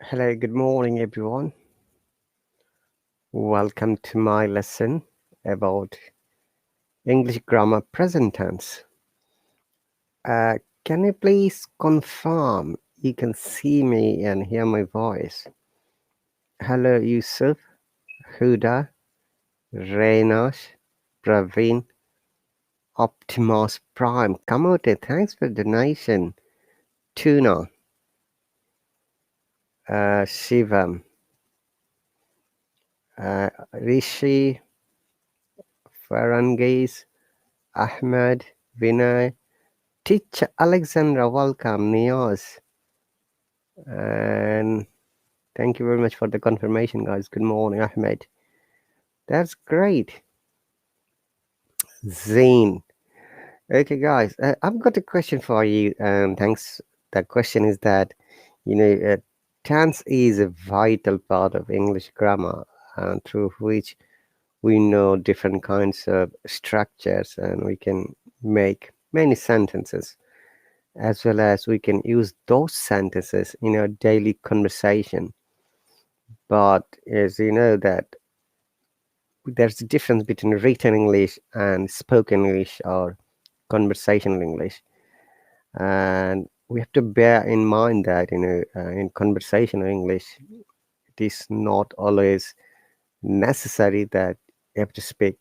Hello, good morning, everyone. Welcome to my lesson about English grammar present tense. Can you please confirm you can see me and hear my voice? Hello, Yusuf, Huda, Reinash, Praveen, Optimus Prime. Kamote, thanks for the donation. Tuna, Shivam, Rishi, Farangis, Ahmed, Vinay, Teacher Alexandra, welcome. Niaz, and thank you very much for the confirmation, guys. Good morning, Ahmed. That's great. Zain. Okay, guys, I've got a question for you. Thanks. The question is that, tense is a vital part of English grammar, through which we know different kinds of structures and we can make many sentences, as well as we can use those sentences in our daily conversation. But as you know that there's a difference between written English and spoken English or conversational English, and we have to bear in mind that in conversational English, it is not always necessary that you have to speak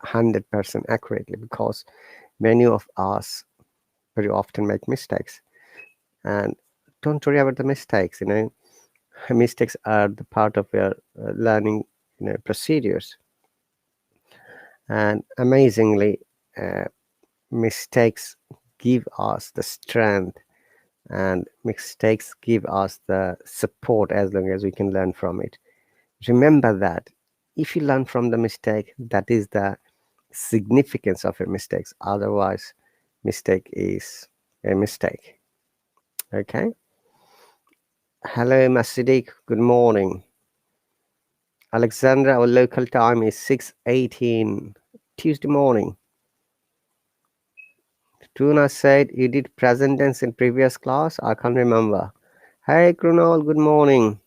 100% accurately, because many of us very often make mistakes. And don't worry about the mistakes. Mistakes are the part of your learning procedures. And amazingly, uh, mistakes give us the strength, and mistakes give us the support as long as we can learn from it. Remember that if you learn from the mistake, that is the significance of your mistakes. Otherwise, mistake is a mistake. Okay. Hello, Masidik. Good morning. Alexandra, our local time is 6:18 Tuesday morning. Tuna said you did present tense in previous class. I can't remember. Hey, Krunal, good morning.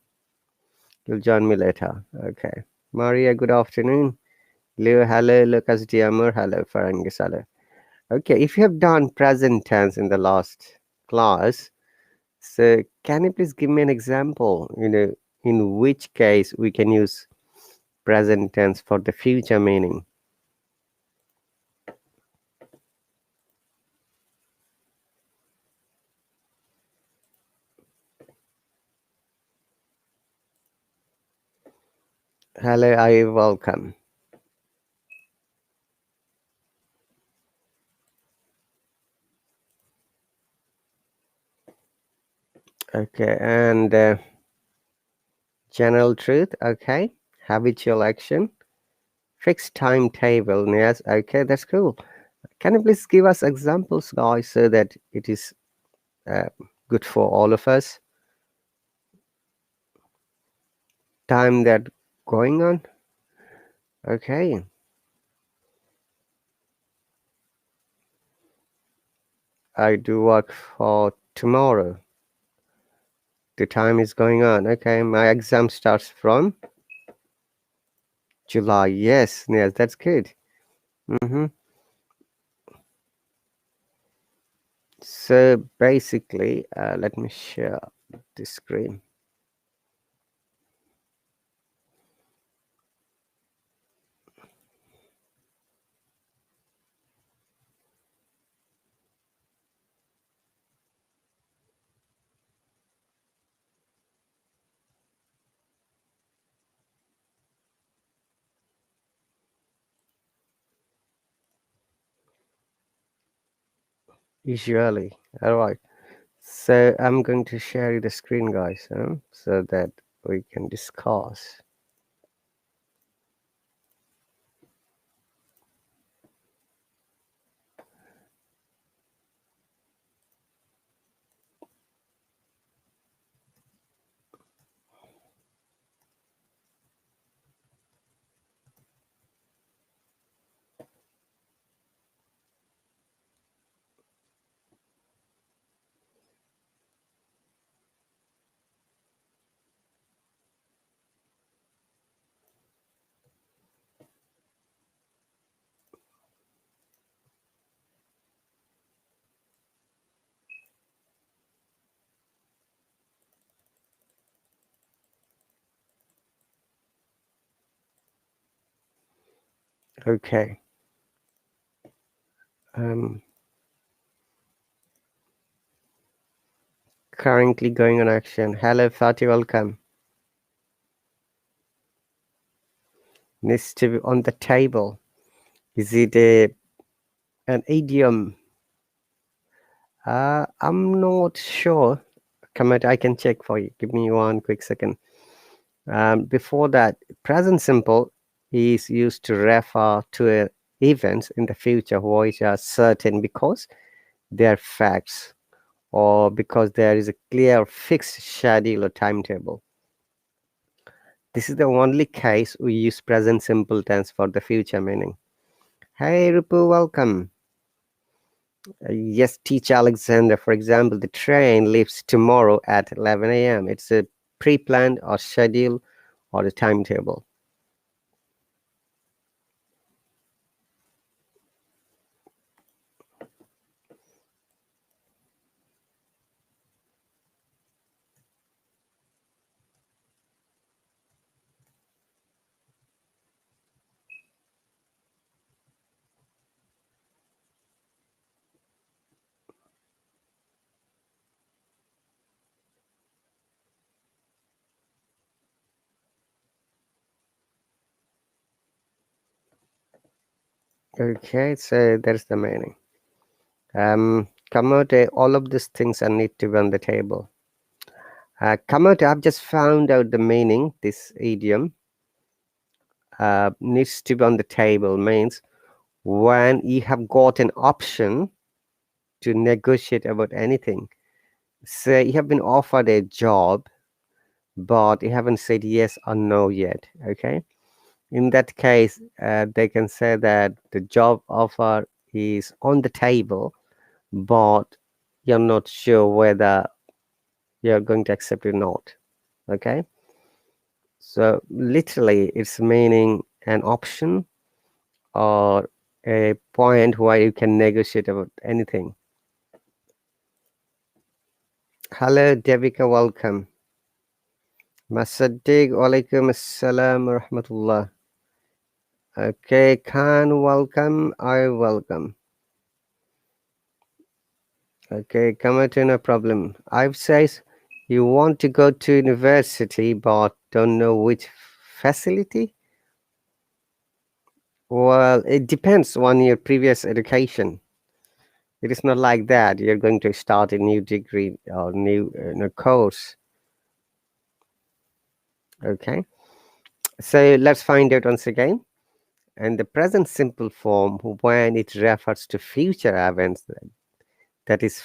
You'll join me later. Okay. Maria, good afternoon. Leo, hello. Lucas Diamur, hello. Farangis, hello. Okay, if you have done present tense in the last class, so can you please give me an example, in which case we can use present tense for the future meaning? Hello, I welcome. Okay, and general truth, okay. Habitual action, fixed timetable, yes, okay, that's cool. Can you please give us examples, guys, so that it is uh, good for all of us? Time that going on, okay. I do work for tomorrow. The time is going on. Okay, my exam starts from July. Yes, yes, that's good. So basically, let me share the screen. Usually, all right. So I'm going to share the screen, guys, so that we can discuss. Okay. Um, Currently going on action. Hello, Fatih, welcome. Needs to be on the table. Is it an idiom? I'm not sure. Come on, I can check for you. Give me one quick second. Before that, present simple is used to refer to events in the future which are certain because they are facts or because there is a clear fixed schedule or timetable. This is the only case we use present simple tense for the future meaning. Hey Rupu, welcome. Yes, teacher Alexander, for example, the train leaves tomorrow at 11 a.m. It's a pre-planned or schedule or a timetable. Okay, so there's the meaning. Kamote, all of these things are need to be on the table. Kamote, I've just found out the meaning. This idiom needs to be on the table means when you have got an option to negotiate about anything. Say you have been offered a job, but you haven't said yes or no yet. Okay. In that case, they can say that the job offer is on the table, but you're not sure whether you're going to accept it or not. Okay. So literally, it's meaning an option or a point where you can negotiate about anything. Hello, Devika, welcome. Masaddiq, walaikum assalam wa rahmatullah. Okay, Khan, welcome. I welcome. Okay, come to no problem. I've says you want to go to university but don't know which facility? Well, it depends on your previous education. It is not like that. You're going to start a new degree or new course. Okay, so let's find out once again. And the present simple form, when it refers to future events, that is,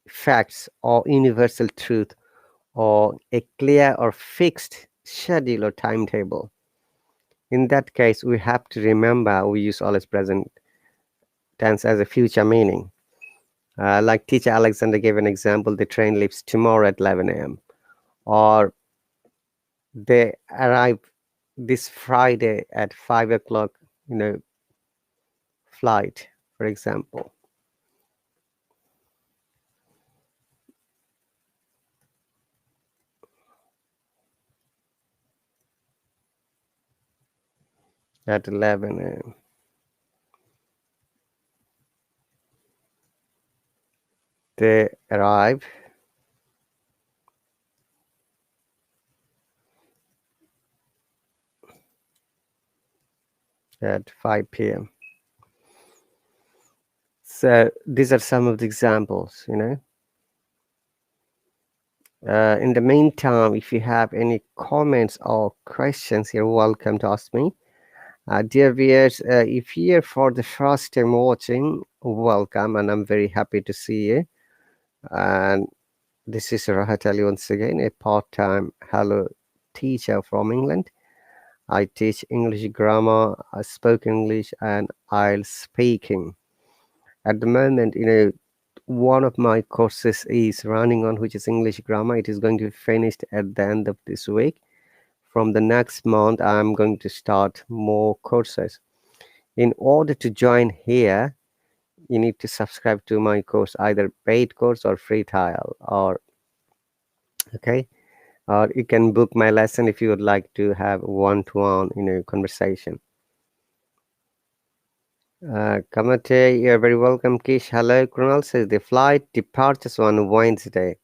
facts or universal truth or a clear or fixed schedule or timetable. In that case, we have to remember we use always present tense as a future meaning. Like teacher Alexander gave an example, the train leaves tomorrow at 11 a.m. Or they arrive this Friday at 5 o'clock, flight, for example. At 11 a.m. They arrive at 5 p.m. So these are some of the examples, In the meantime, if you have any comments or questions, you're welcome to ask me. Dear viewers, if you're for the first time watching, welcome, and I'm very happy to see you. And this is RahatAli once again, a part-time Hallo teacher from England. I teach English grammar, spoken English, and IELTS speaking. At the moment, one of my courses is running on, which is English grammar. It is going to be finished at the end of this week. From the next month, I'm going to start more courses. In order to join here, you need to subscribe to my course, either paid course or free trial, or okay, or you can book my lesson if you would like to have one-to-one, conversation. Kamate, you're very welcome. Kish, hello. Krunal says the flight departures on Wednesday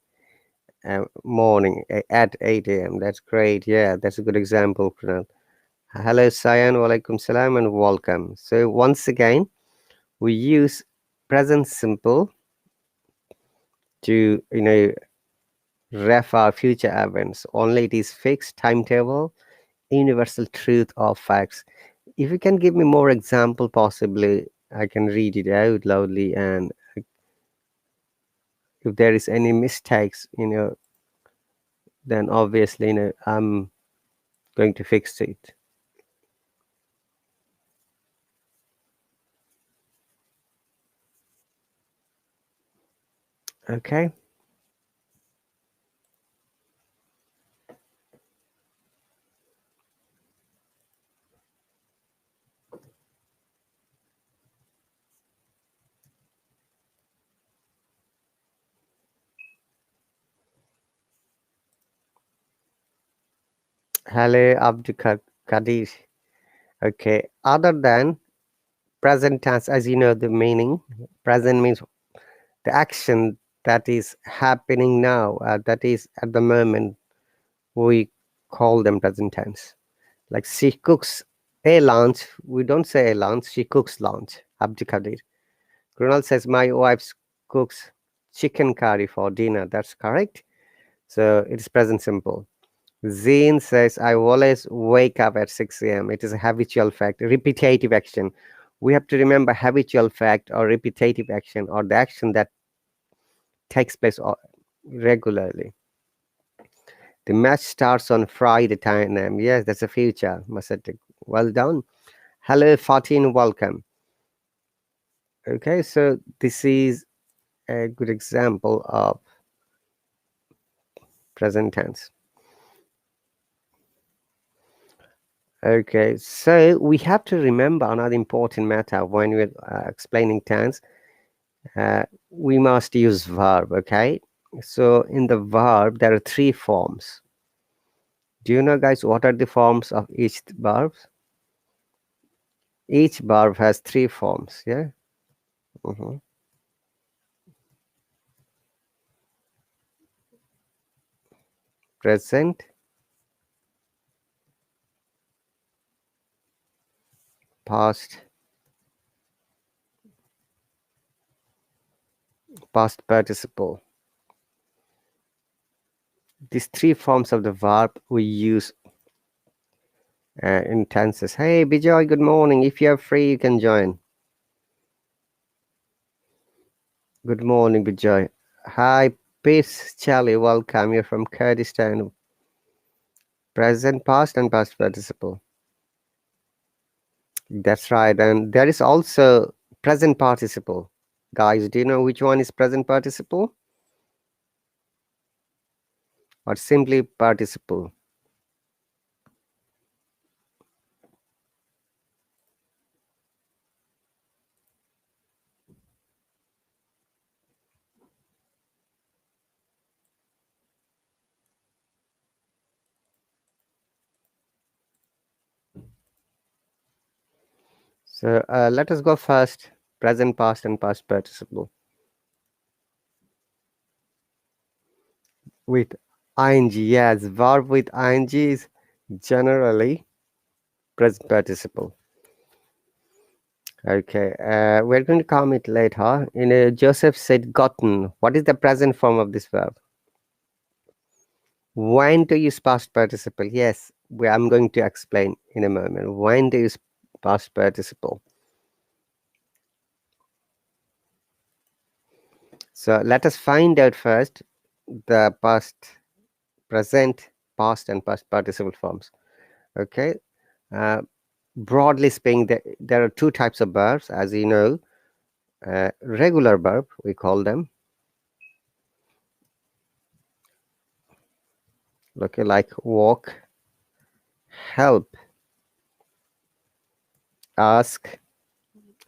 morning at 8 a.m. That's great. Yeah, that's a good example, Krunal. Hello, Sayan. Walaikum salam and welcome. So once again, we use present simple to, ref our future events. Only it is fixed timetable, universal truth or facts. If you can give me more example, possibly I can read it out loudly, and if there is any mistakes, then obviously, I'm going to fix it. Okay. Hello, Abdul Kadir. Okay. Other than present tense, as you know, the meaning present means the action that is happening now, that is at the moment, we call them present tense. Like she cooks a lunch, we don't say a lunch, she cooks lunch. Abdul Kadir. Krunal says, my wife cooks chicken curry for dinner. That's correct. So it is present simple. Zane says, I always wake up at 6 a.m. It is a habitual fact, repetitive action. We have to remember habitual fact or repetitive action, or the action that takes place regularly. The match starts on Friday 10 a.m. Yes, that's a future. Masatik. Well done. Hello, Fatin. Welcome. Okay, so this is a good example of present tense. Okay, so we have to remember another important matter when we're explaining tense. We must use verb. Okay, so in the verb there are three forms. Do you know, guys, what are the forms of each verb? Each verb has three forms. Yeah. Mhm. Present, past, past participle. These three forms of the verb we use in tenses. Hey, Bijoy, good morning. If you're free, you can join. Good morning, Bijoy. Hi, Peace, Charlie. Welcome. You're from Kurdistan. Present, past, and past participle. That's right. And there is also present participle. Guys, do you know which one is present participle or simply participle? So let us go first. Present, past, and past participle. With ing, yes, verb with ing is generally present participle. Okay, we're going to come it later. Joseph said gotten. What is the present form of this verb? When to use past participle? Yes, I'm going to explain in a moment. When to use past participle? So let us find out first the past, present, past, and past participle forms. Okay. Uh, Broadly speaking, there are two types of verbs, as you know. Regular verb, we call them. Okay, like walk, help, ask,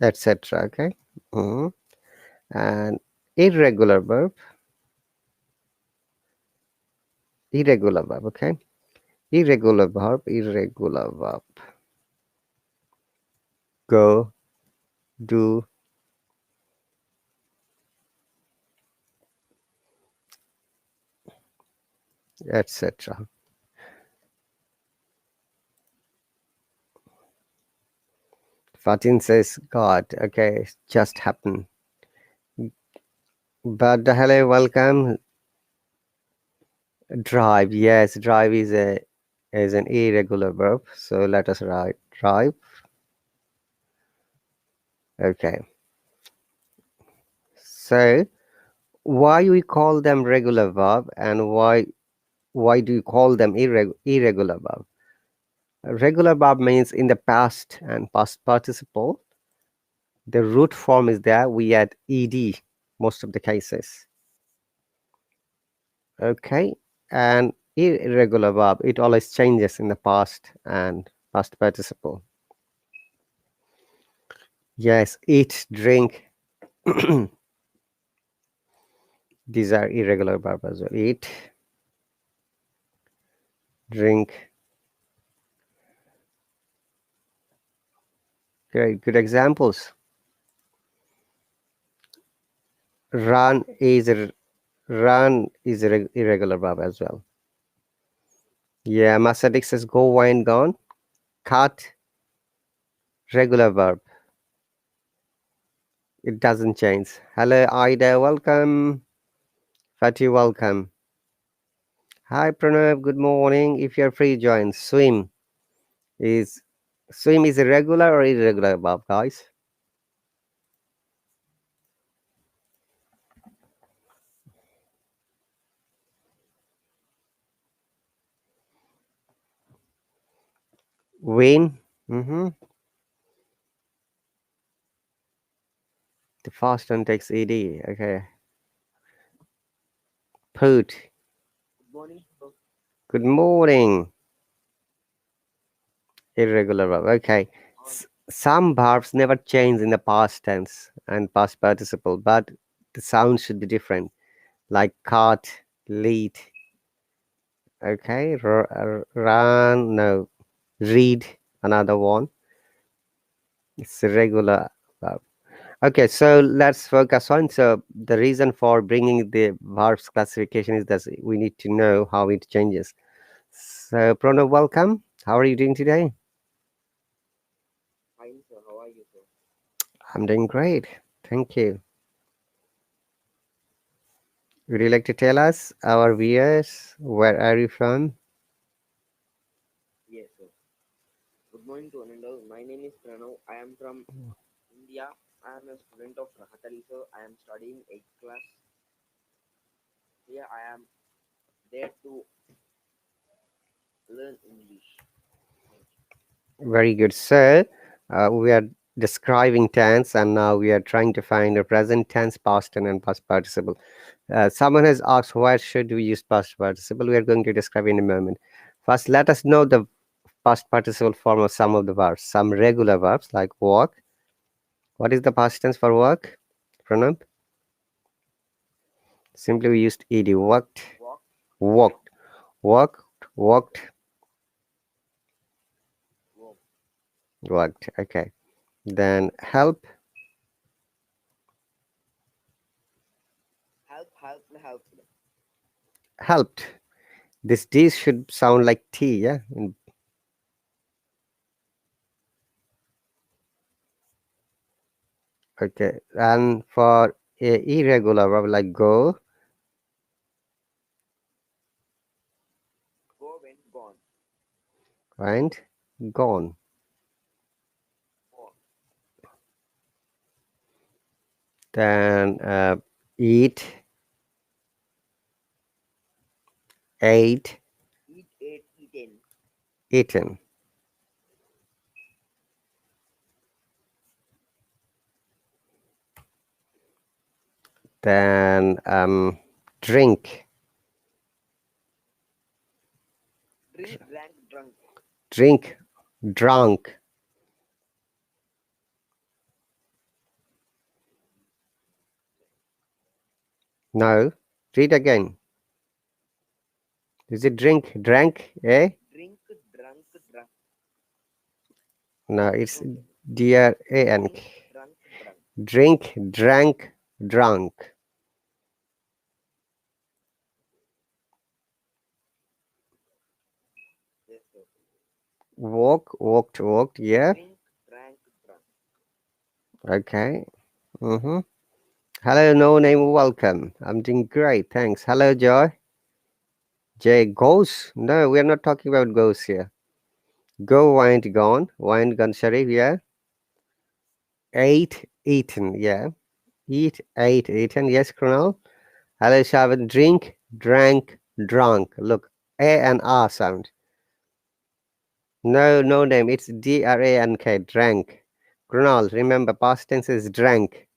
etc. Okay. Mhm. And irregular verb, irregular verb. Okay, irregular verb, irregular verb. Go, do, etc. Fatin says, God, okay, just happened. But the hello, welcome. Drive, yes, drive is an irregular verb. So let us write drive. Okay. So why we call them regular verb and why do you call them irregular verb? A regular verb means in the past and past participle. The root form is there. We add ed most of the cases. Okay, and irregular verb, it always changes in the past and past participle. Yes, eat, drink. These are irregular verb as well. Eat, drink. Great, good examples. Run is irregular verb as well. Yeah, Masadik says go, wine, gone. Cut, regular verb. It doesn't change. Hello, Ida, welcome. Fatih, welcome. Hi, Pranav, good morning. If you're free, join. Is swim is a regular or irregular verb, guys? Win. Mm-hmm. The first one takes ed. Okay. Put. Good morning. Good morning. Irregular verb. Okay. Some verbs never change in the past tense and past participle, but the sound should be different. Like cut, lead. Okay. Run. No. Read. Another one. It's a regular verb. Okay, so let's focus on. So the reason for bringing the verbs classification is that we need to know how it changes. So Pranav, welcome. How are you doing today? Fine, sir. How are you, sir? I'm doing great. Thank you. Would you like to tell us, our viewers, where are you from? Yes, sir. Good morning to one and all. My name is Pranav. I am from India. I am a student of RahatAli's, sir. I am studying 8th class. Here I am there to learn English. Thank Very good, sir. We are describing tense, and now we are trying to find a present tense, past tense, and past participle. Someone has asked, why should we use past participle? We are going to describe in a moment. First, let us know the past participle form of some of the verbs. Some regular verbs like walk. What is the past tense for work? Pranab? Simply we used ed. Worked, you. Walk, walked, walked, walked, walk. worked. Okay. Then help, Help, help, help. helped. This D should sound like T, yeah? Okay. And for a irregular verb like go Go, went, gone. and gone. Gone. Then eat, ate, Eat, ate, eaten. eaten. Then drink, Drink, drank, drunk. drink, drunk. No, read again. Is it drink, drank? Eh? Drink, drunk, drunk. No, it's No, sir. D R A N Drink, K. drunk, Drink, drank, drunk. Yes, sir. Walk, walked, walked. Yeah. Drink, drank, drunk. Okay. Mm-hmm. Hello, no name. Welcome. I'm doing great. Thanks. Hello, Joy. Jay, ghosts? No, we're not talking about ghosts here. Go, wind, gone. Wind, gone, Sharif. Yeah. Ate, eaten. Yeah. Eat, ate, eaten. Yes, Kunal. Hello, Shavan. Drink, drank, drunk. Look, A and R sound. No, no name. It's D-R-A-N-K. Drank. Kunal, remember, past tense is drank.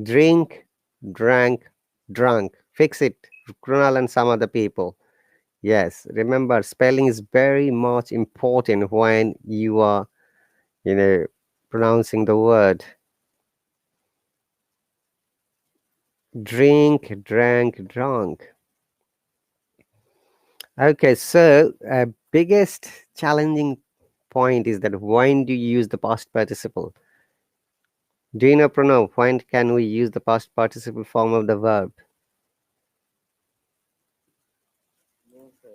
Drink, drank, drunk. Fix it, Kunal and some other people. Yes, remember, spelling is very much important when you are, you know, pronouncing the word. Drink, drank, drunk. Okay, so biggest challenging point is that when do you use the past participle? Do you know, Pranav, when can we use the past participle form of the verb? No, sir.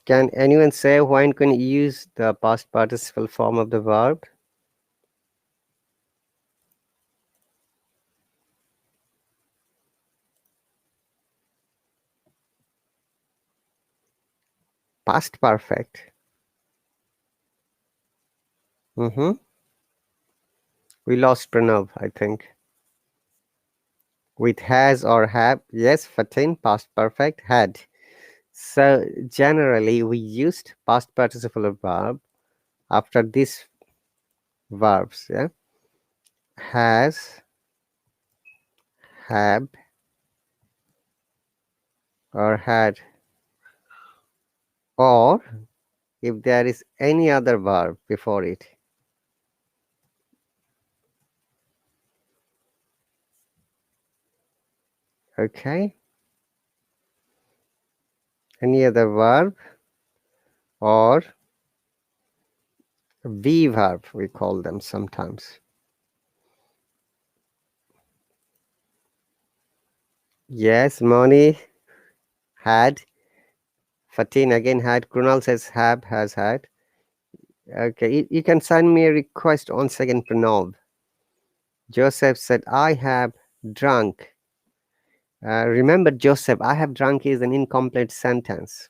Can anyone say when can you use the past participle form of the verb? Past perfect. Mm-hmm. We lost Pranav, I think. With has or have, yes, Fatin, past perfect, had. So generally, we used past participle of verb after these verbs, yeah, has, have, or had, or if there is any other verb before it. Okay, any other verb or V verb, we call them sometimes. Yes, Moni had. Fatin again had. Krunal says have, has had. Okay, you can send me a request on second Pranav. Joseph said, I have drunk. Remember, Joseph, I have drunk is an incomplete sentence.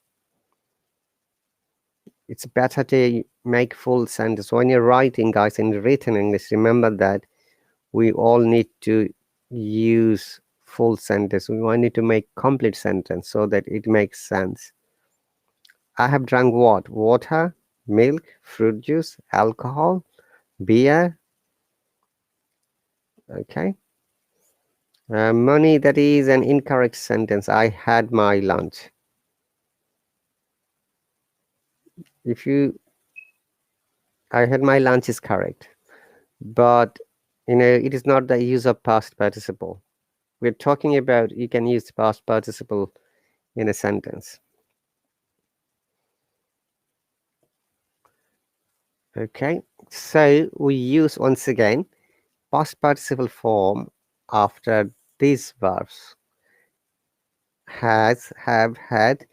It's better to make full sentence. When you're writing, guys, in written English, remember that we all need to use full sentence. We need to make complete sentence so that it makes sense. I have drunk what? Water, milk, fruit juice, alcohol, beer. Okay. Money, that is an incorrect sentence. I had my lunch. If you, I had my lunch is correct. But, it is not the use of past participle. We're talking about you can use past participle in a sentence. Okay. So we use once again past participle form after these verbs has, have, had,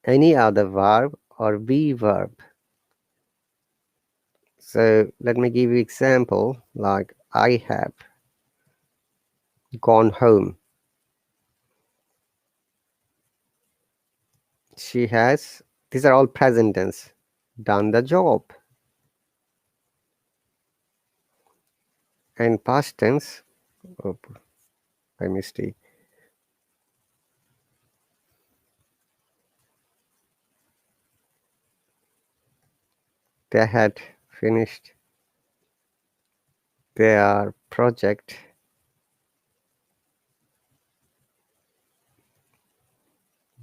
any other verb or be verb. So let me give you example like I have gone home. She has, these are all present tense, done the job. And past tense, oh, by mistake, they had finished their project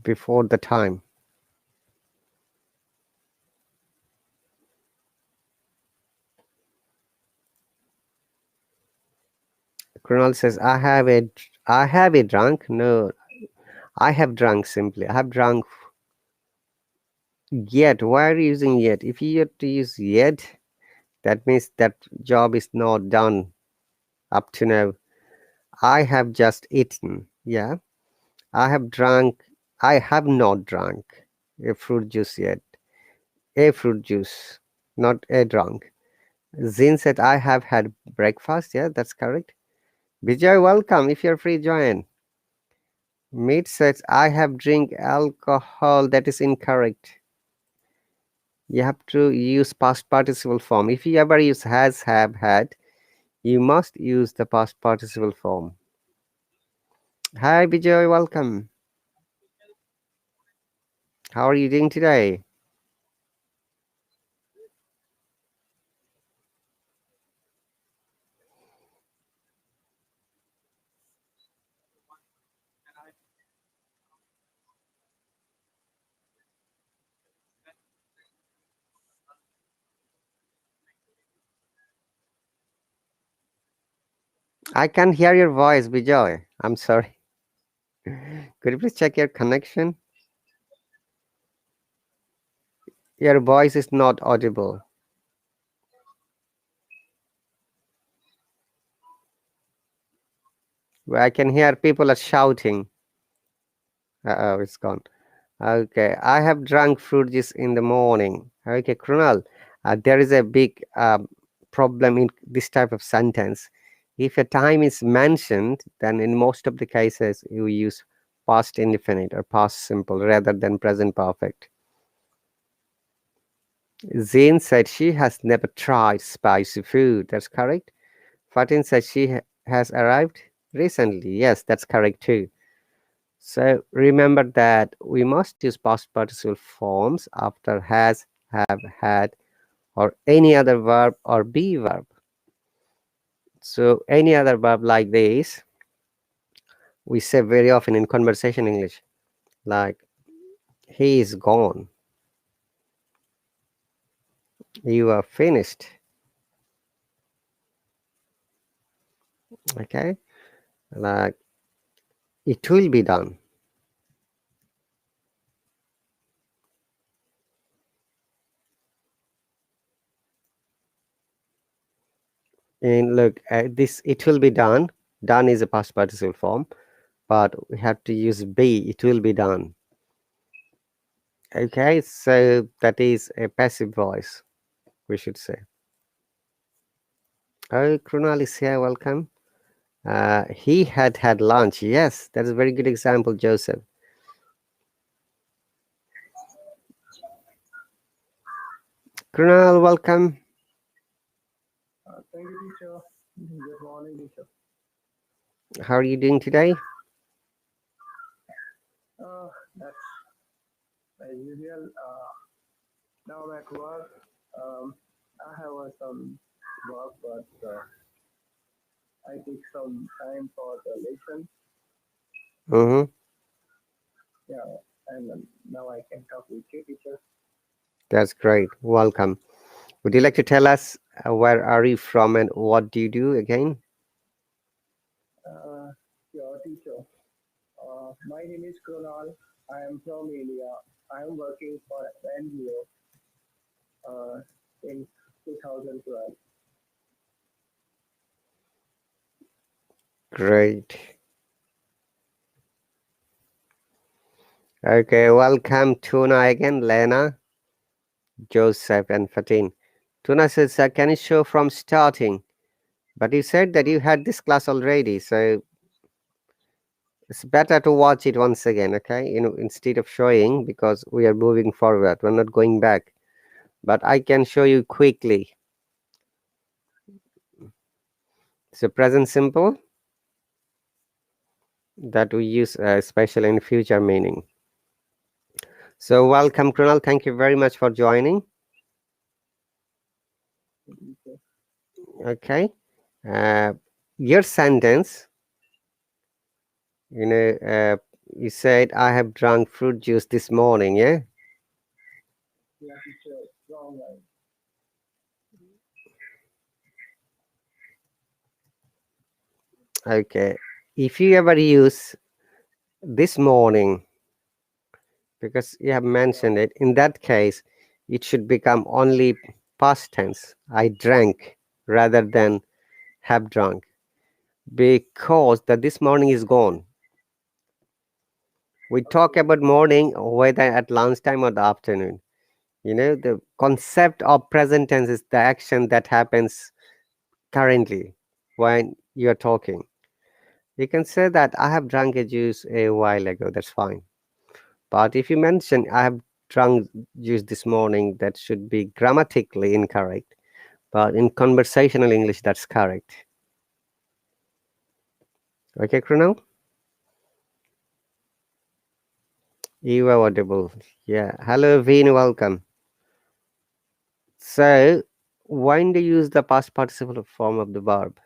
before the time. Kunal says, I have a drunk. No, I have drunk simply. I have drunk yet. Why are you using yet? If you have to use yet, that means that job is not done up to now. I have just eaten. Yeah. I have drunk. I have not drunk a fruit juice yet. A fruit juice, not a drunk. Zin said, I have had breakfast. Yeah, that's correct. Vijay, welcome. If you're free, join. Meat says, I have drink alcohol. That is incorrect. You have to use past participle form. If you ever use has, have, had, you must use the past participle form. Hi, Vijay, welcome. How are you doing today? I can hear your voice, Vijay. I'm sorry. Could you please check your connection? Your voice is not audible. I can hear people are shouting. Oh, it's gone. Okay, I have drunk fruit juice in the morning. Okay, Krunal, there is a big problem in this type of sentence. If a time is mentioned, then in most of the cases you use past indefinite or past simple rather than present perfect. Zane said she has never tried spicy food. That's correct. Fatin said she has arrived recently. Yes, that's correct too. So remember that we must use past participle forms after has, have, had, or any other verb or be verb. So any other verb like this, we say very often in conversation English, like he is gone, you are finished. Okay, like it will be done. And look, this it will be done. Done is a past participle form, but we have to use be. It will be done. Okay, so that is a passive voice, we should say. Oh, Krunal is here. Welcome. He had had lunch. Yes, that's a very good example, Joseph. Krunal, welcome. Thank you, teacher. Good morning, teacher. How are you doing today? That's as usual. Now I'm at work. I have some work, but I take some time for the lesson. Mm-hmm. Yeah, and now I can talk with you, teacher. That's great. Welcome. Would you like to tell us where are you from and what do you do again? Your teacher. My name is Kunal. I am from India. I am working for NGO since 2012. Great. Okay, welcome Tuna again, Lena, Joseph, and Fatin. Tuna says, can you show from starting? But you said that you had this class already, so it's better to watch it once again, okay? Instead of showing, because we are moving forward, we're not going back. But I can show you quickly. So present simple that we use especially in future meaning. So welcome, Krunal. Thank you very much for joining. Okay. Uh, your sentence, you know, uh, you said, I have drunk fruit juice this morning, yeah? Yeah, teacher. Wrong line. Okay. if you ever use this morning, because you have Yeah. mentioned it, in that case, it should become only past tense. I drank rather than have drunk, because the this morning is gone. We talk Okay. about morning, whether at lunchtime or the afternoon. The concept of present tense is the action that happens currently when you're talking. You can say that I have drunk a juice a while ago, that's fine. But if you mention I have drunk juice this morning, that should be grammatically incorrect. But in conversational English, that's correct. Okay, Krunal? You are audible. Yeah. Hello, Veen, welcome. So, when do you use the past participle form of the verb?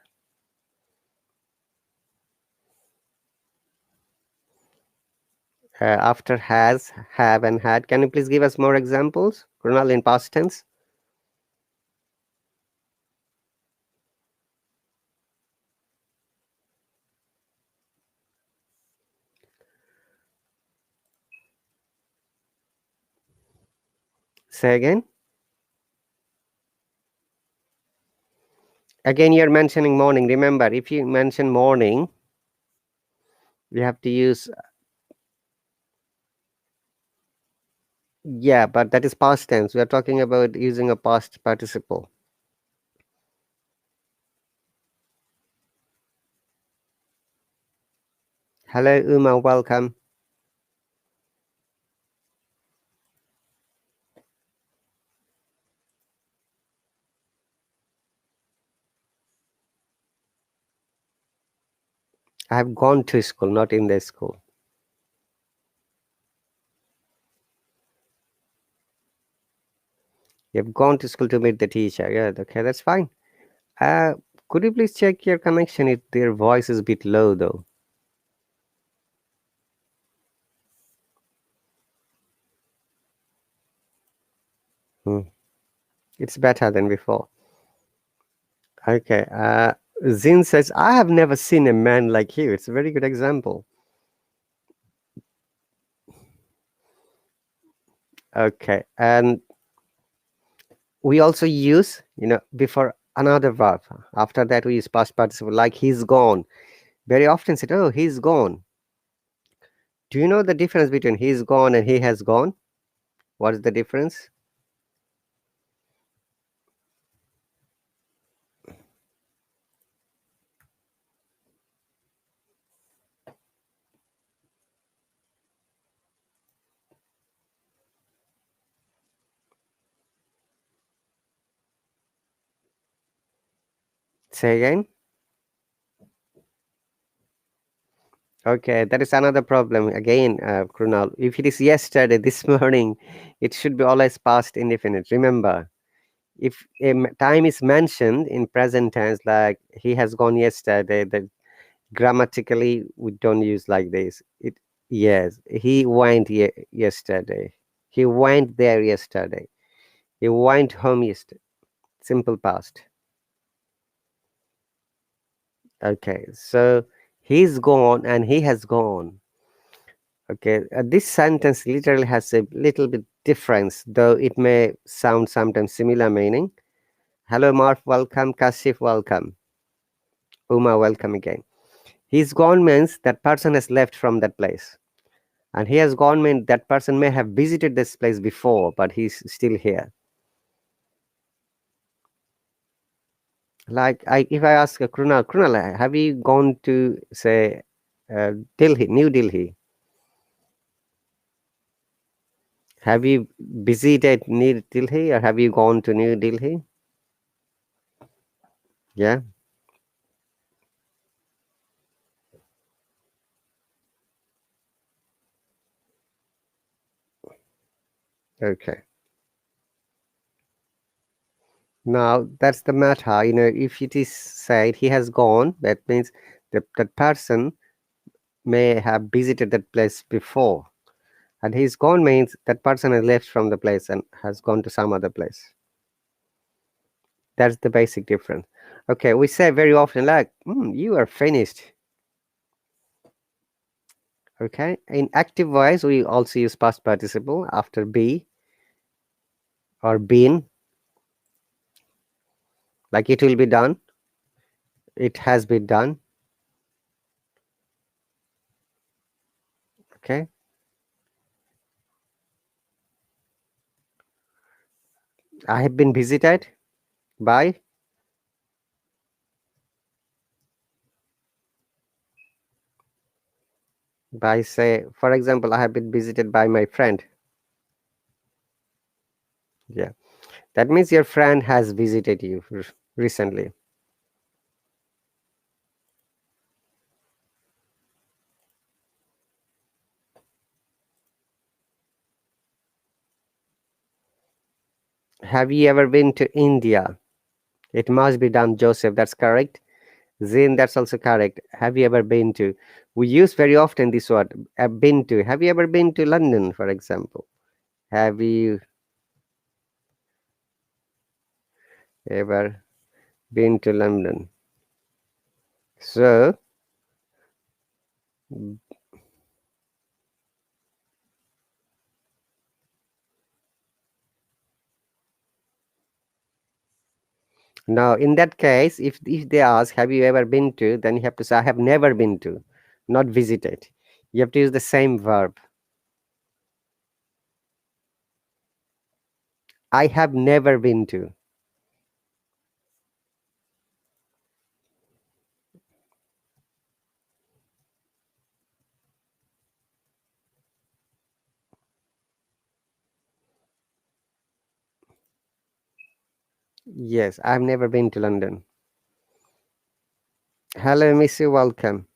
After has, have, and had. Can you please give us more examples? Krunal, in past tense? Say again. Again, you're mentioning morning. Remember, if you mention morning, you have to use, yeah, but that is past tense. We are talking about using a past participle. Hello, Uma, welcome. I have gone to school, not in the school. You have gone to school to meet the teacher. Yeah, okay, that's fine. Uh, could you please check your connection if their voice is a bit low, though? Hmm. It's better than before. Okay. Zin says, I have never seen a man like you. It's a very good example. Okay. And we also use, before another verb. After that, we use past participle, like he's gone. Very often said, oh, he's gone. Do you know the difference between he's gone and he has gone? What is the difference? Say again. Okay, that is another problem again, Krunal. If it is yesterday, this morning, it should be always past indefinite. Remember, if time is mentioned in present tense, like he has gone yesterday, that grammatically we don't use like this. It Yes, he went yesterday. He went there yesterday. He went home yesterday. Simple past. Okay, so he's gone and he has gone. Okay, this sentence literally has a little bit difference, though it may sound sometimes similar meaning. Hello, Marv, welcome. Kashif, welcome. Uma, welcome again. He's gone means that person has left from that place. And he has gone means that person may have visited this place before, but he's still here. Like, if I ask Krunal, have you gone to, say, Delhi, New Delhi? Have you visited New Delhi or have you gone to New Delhi? Yeah, okay. Now that's the matter. If it is said he has gone, that means that person may have visited that place before. And he's gone means that person has left from the place and has gone to some other place. That's the basic difference. Okay, we say very often like, you are finished. Okay, in active voice we also use past participle after be or been, like it will be done, it has been done. Okay, I have been visited by say, for example, I have been visited by my friend. Yeah, that means your friend has visited you recently. Have you ever been to India? It must be done, Joseph. That's correct. Zin, that's also correct. Have you ever been to? We use very often this word, been to. Have you ever been to London, for example? Have you ever been to London? So, now in that case, if they ask, have you ever been to, then you have to say, I have never been to, not visited. You have to use the same verb. I have never been to. Yes, I've never been to London. Hello, Missy, welcome.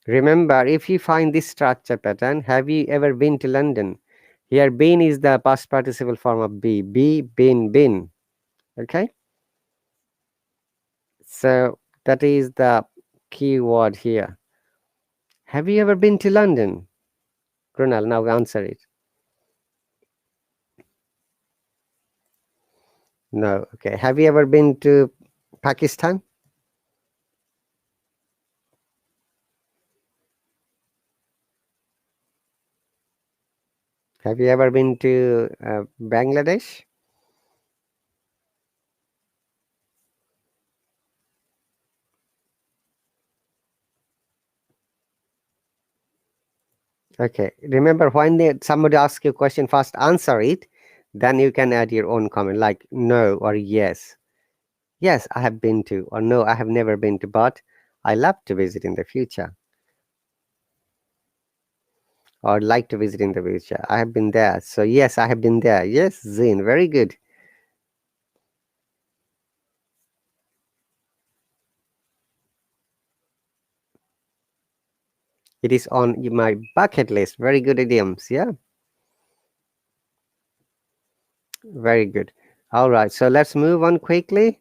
Remember, if you find this structure pattern, have you ever been to London? Here, been is the past participle form of be. Be, been. Okay? So, that is the key word here. Have you ever been to London? Krunal, now answer it. No. Okay. Have you ever been to Pakistan? Have you ever been to Bangladesh? Okay. Remember, when somebody asks you a question, first answer it, then you can add your own comment like no or yes. Yes, I have been to, or no, I have never been to, but I love to visit in the future, or like to visit in the future. I have been there. So, yes, I have been there. Yes, Zin, very good. It is on my bucket list. Very good idioms. Yeah, very good. All right, so let's move on quickly.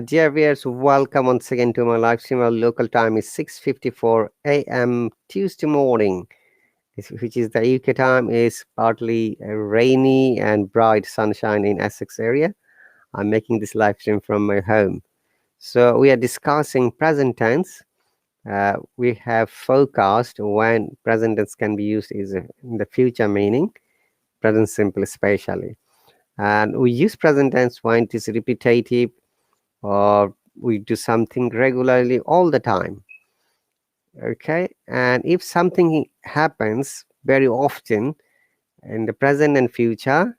Dear viewers, welcome once again to my live stream. Our local time is 6:54 a.m. Tuesday morning, which is the UK time. Is partly rainy and bright sunshine in Essex area. I'm making this live stream from my home. So we are discussing present tense. We have forecast when present tense can be used is in the future meaning, present simple especially. And we use present tense when it is repetitive or we do something regularly all the time. Okay, and if something happens very often in the present and future,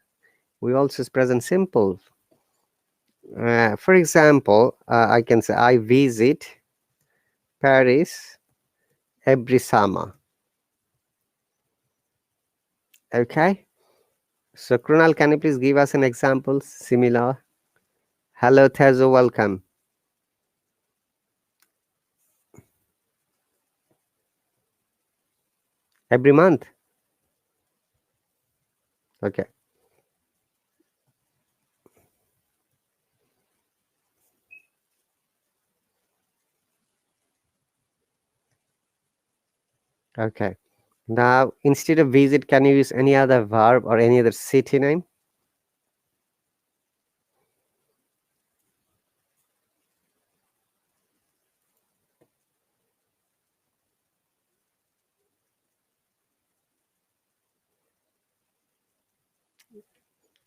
we also use present simple. For example, I can say I visit Paris every summer. Okay, so Krunal, can you please give us an example similar? Hello, Tezo, welcome. Every month. Okay. Okay. Now, instead of visit, can you use any other verb or any other city name?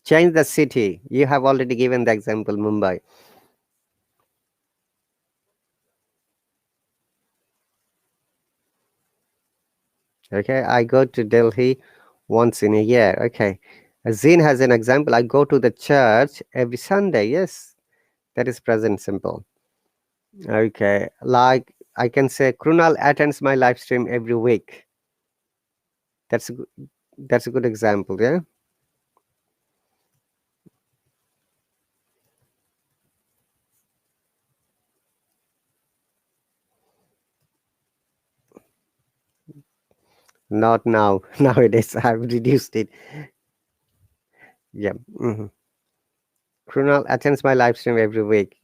Change the city. You have already given the example, Mumbai. Okay, I go to Delhi once in a year. Okay. Zin has an example. I go to the church every Sunday. Yes, that is present simple. Okay, like I can say Krunal attends my live stream every week. That's a that's a good example. Yeah. Not now. Nowadays, I've reduced it. Yeah. Krunal attends my live stream every week.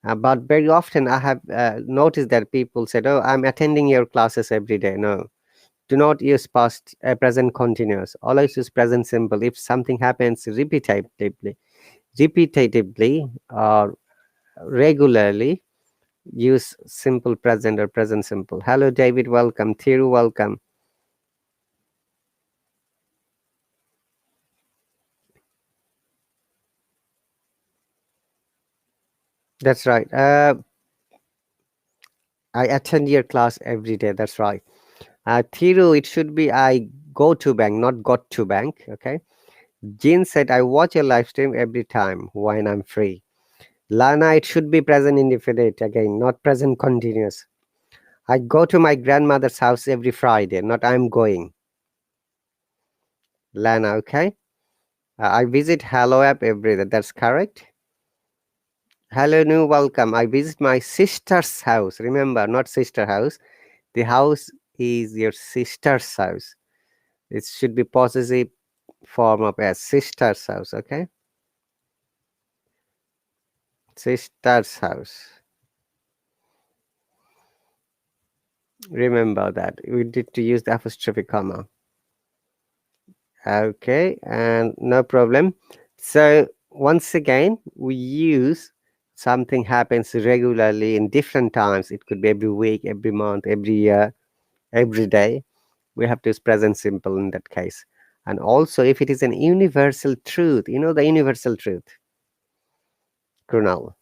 But very often I have noticed that people said, "Oh, I'm attending your classes every day." No, do not use past present continuous. Always use present simple. If something happens repetitively or regularly, use simple present or present simple. Hello, David. Welcome. Thiru, welcome. That's right. I attend your class every day. That's right. Thiru, it should be I go to bank, not got to bank. Okay. Jean said, I watch your live stream every time when I'm free. Lana, it should be present indefinite again, not present continuous. I go to my grandmother's house every Friday, not I'm going. Lana, okay? I visit Hallo app every day. That's correct. Hello, new welcome. I visit my sister's house. Remember, not sister house. The house is your sister's house. It should be possessive form of a sister's house, okay? Sister's house. Remember that. We need to use the apostrophe comma. Okay, and no problem. So once again, we use something happens regularly in different times. It could be every week, every month, every year, every day. We have to use present simple in that case. And also, if it is an universal truth, you know the universal truth, Krunal.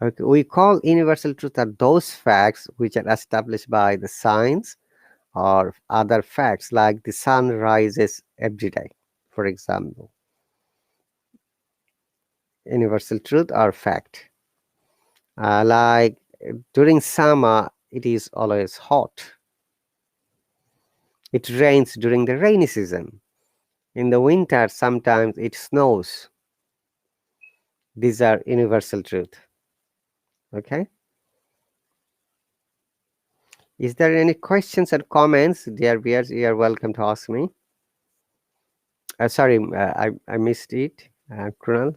Okay, we call universal truth are those facts which are established by the science or other facts like the sun rises every day, for example. Universal truth or fact. Like during summer, it is always hot. It rains during the rainy season. In the winter, sometimes it snows. These are universal truth. Okay. Is there any questions or comments, dear viewers? You are welcome to ask me. Sorry, I missed it, Krunal.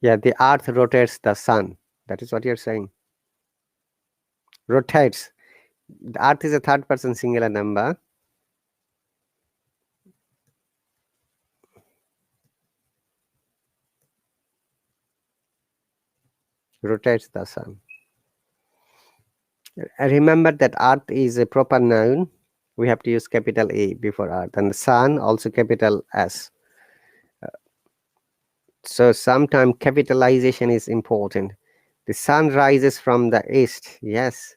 Yeah, the Earth rotates the sun. That is what you're saying. Rotates. The Earth is a third person singular number. Rotates the sun. Remember that Earth is a proper noun. We have to use capital A before Earth, and the sun also capital S. So sometimes capitalization is important. The sun rises from the east. Yes.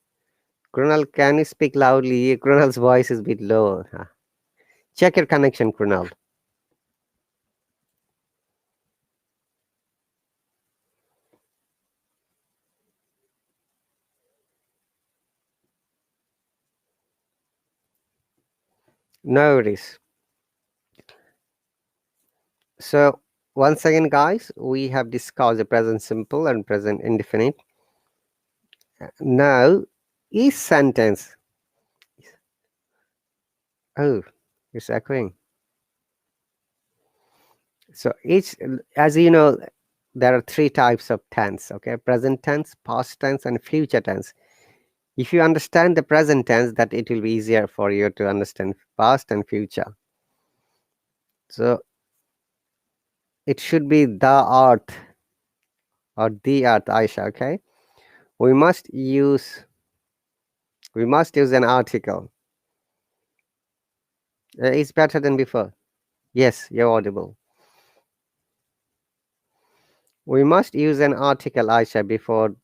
Krunal, can you speak loudly? Krunal's voice is a bit low. Check your connection, Krunal. No worries. So once again, guys, we have discussed the present simple and present indefinite. Now, each sentence. Oh, it's echoing. So each, as you know, there are three types of tense. Okay, present tense, past tense, and future tense. If you understand the present tense, that it will be easier for you to understand past and future. So it should be the earth or the earth, Aisha. Okay, we must use an article. It's better than before. Yes, you're audible. We must use an article, Aisha, before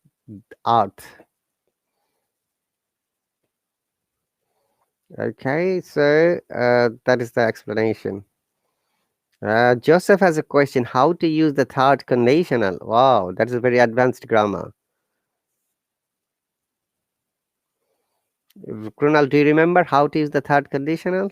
earth. Okay, so that is the explanation. Joseph has a question: how to use the third conditional? Wow, that is a very advanced grammar. Krunal, do you remember how to use the third conditional?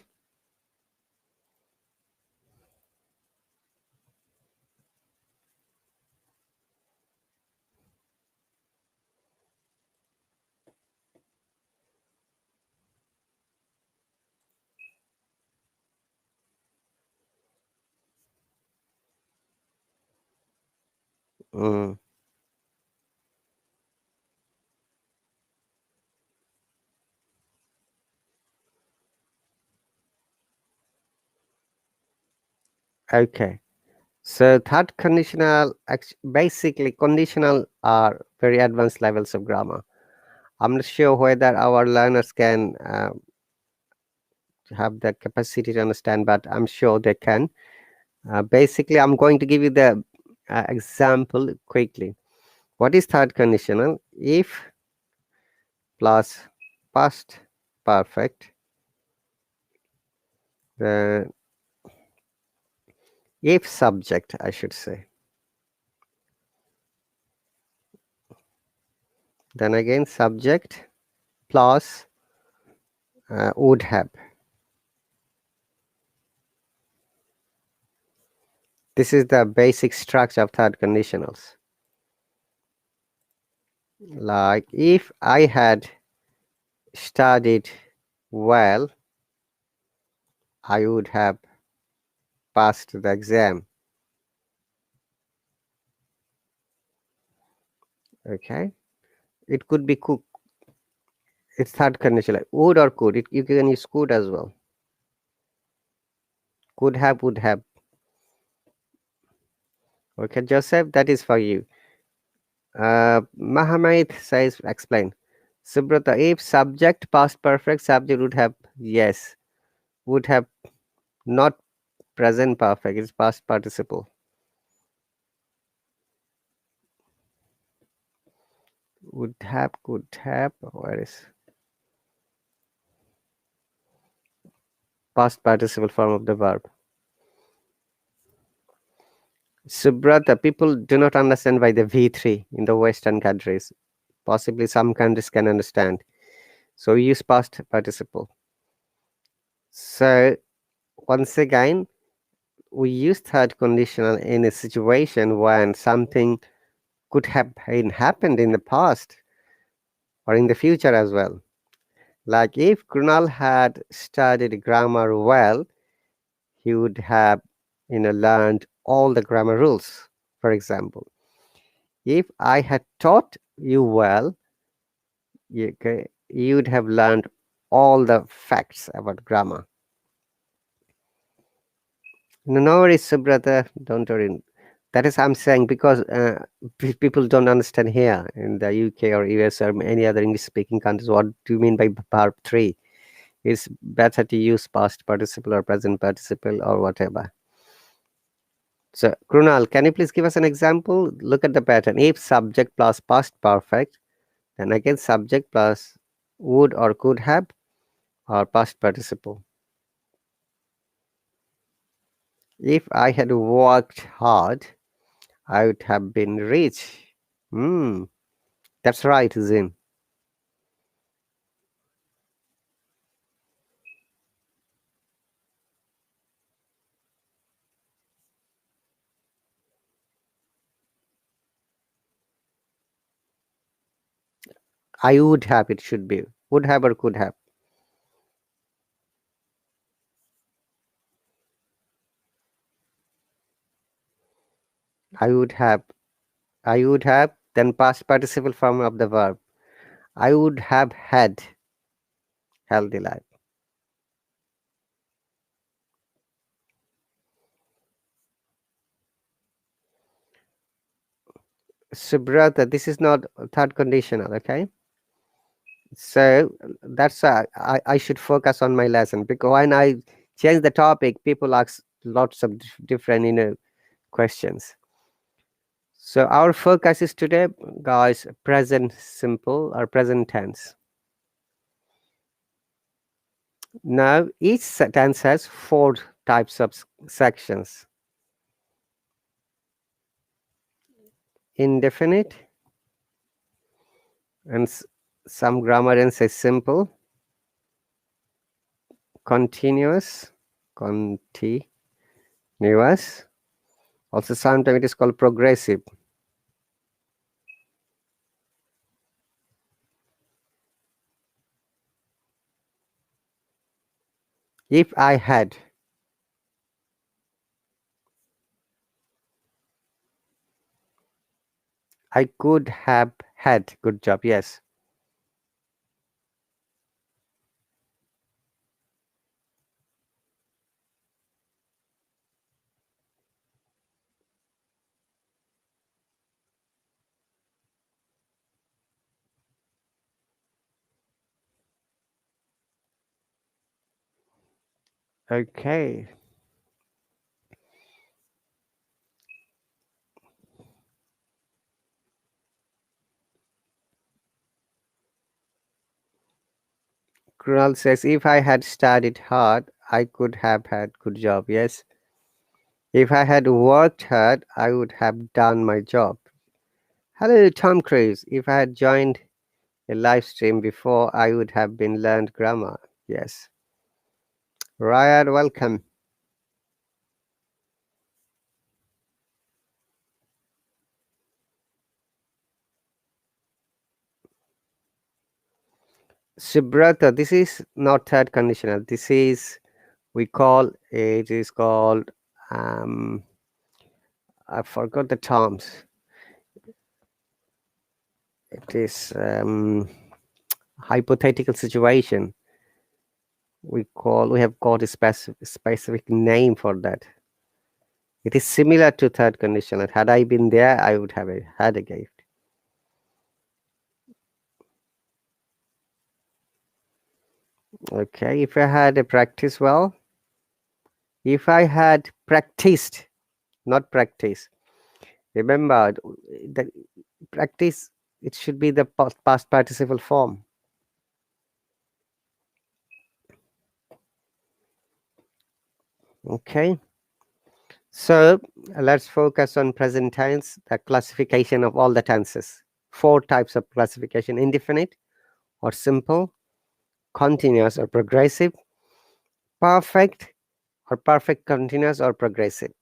Mm, okay. So third conditional, basically conditional are very advanced levels of grammar. I'm not sure whether our learners can have the capacity to understand, but I'm sure they can. Basically, I'm going to give you the example quickly. What is third conditional? If plus past perfect, uh, if subject, I should say. Then again, subject plus would have. This is the basic structure of third conditionals. Like if I had studied well, I would have passed the exam. Okay. It could be cook. It's third condition, like would or could. You can use could as well. Could have, would have. Okay, Joseph, that is for you. Mahamad says, explain. Subrata, if subject past perfect, subject would have, yes, would have, not present perfect, it's past participle. Would have, could have, where is past participle form of the verb? Subrata, people do not understand by the V3 in the Western countries. Possibly some countries can understand. So we use past participle. So once again, we use third conditional in a situation when something could have happened in the past or in the future as well. Like if Krunal had studied grammar well, he would have learned all the grammar rules. For example, if I had taught you well, you'd have learned all the facts about grammar. No, no worries, Subrata. Don't worry. That is I'm saying because people don't understand here in the UK or US or any other English speaking countries. What do you mean by verb three? It's better to use past participle or present participle or whatever. So, Krunal, can you please give us an example? Look at the pattern. If subject plus past perfect, then again subject plus would or could have or past participle. If I had worked hard, I would have been rich. Hmm, that's right, Zin. I would have, it should be. Would have or could have. I would have. I would have, then past participle form of the verb. I would have had healthy life. So, brother, this is not third conditional, okay? So that's I should focus on my lesson, because when I change the topic, people ask lots of different questions. So our focus is today, guys, present simple or present tense. Now each tense has four types of sections: indefinite, and some grammarians say simple, continuous, continuous. Also sometimes it is called progressive. If I had, I could have had. Good job. Yes. Okay. Krunal says, if I had studied hard, I could have had good job. Yes. If I had worked hard, I would have done my job. Hello, Tom Cruise. If I had joined a live stream before, I would have been learned grammar. Yes. Ryan, welcome. Subrata, this is not third conditional. This is, we call it is called, I forgot the terms. It is hypothetical situation. We have got a specific name for that. It is similar to third conditional. Had I been there, I would have had a gift. Okay, if I had a practice well, if I had practiced, not practice. Remember the practice. It should be the past participle form. Okay. So let's focus on present tense, the classification of all the tenses. Four types of classification: indefinite or simple, continuous or progressive, perfect or perfect continuous or progressive.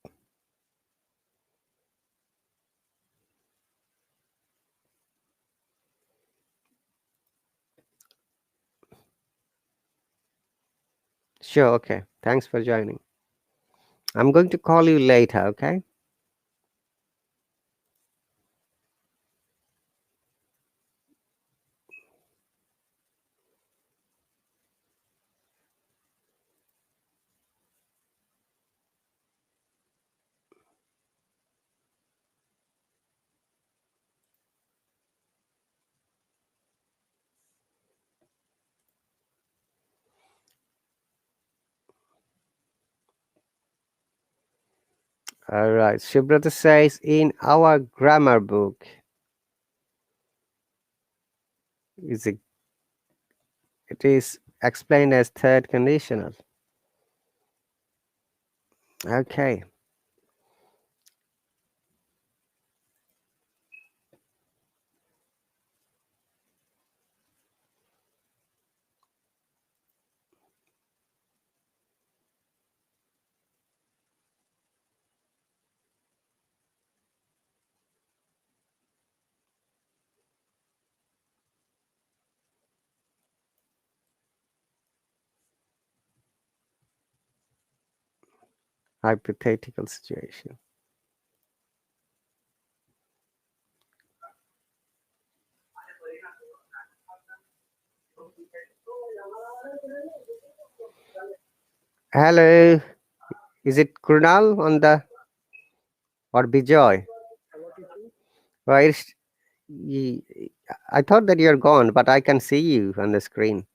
Sure, okay. Thanks for joining. I'm going to call you later, okay? All right. Shibrata says, in our grammar book, is it is explained as third conditional. Okay. Hypothetical situation. Hello. Is it Krunal on the or Bijoy? What you say? Right? Ye- I thought that you're gone, but I can see you on the screen.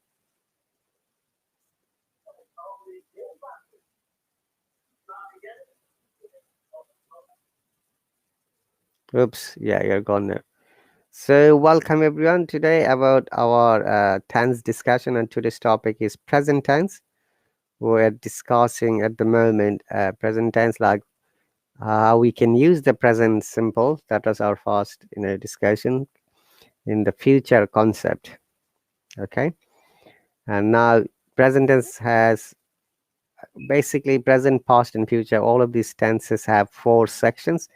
Oops, yeah, you're gone now. So, welcome everyone today about our tense discussion, and today's topic is present tense. We're discussing at the moment present tense, like how we can use the present simple. That was our first, discussion in the future concept. Okay, and now present tense has basically present, past, and future. All of these tenses have four sections: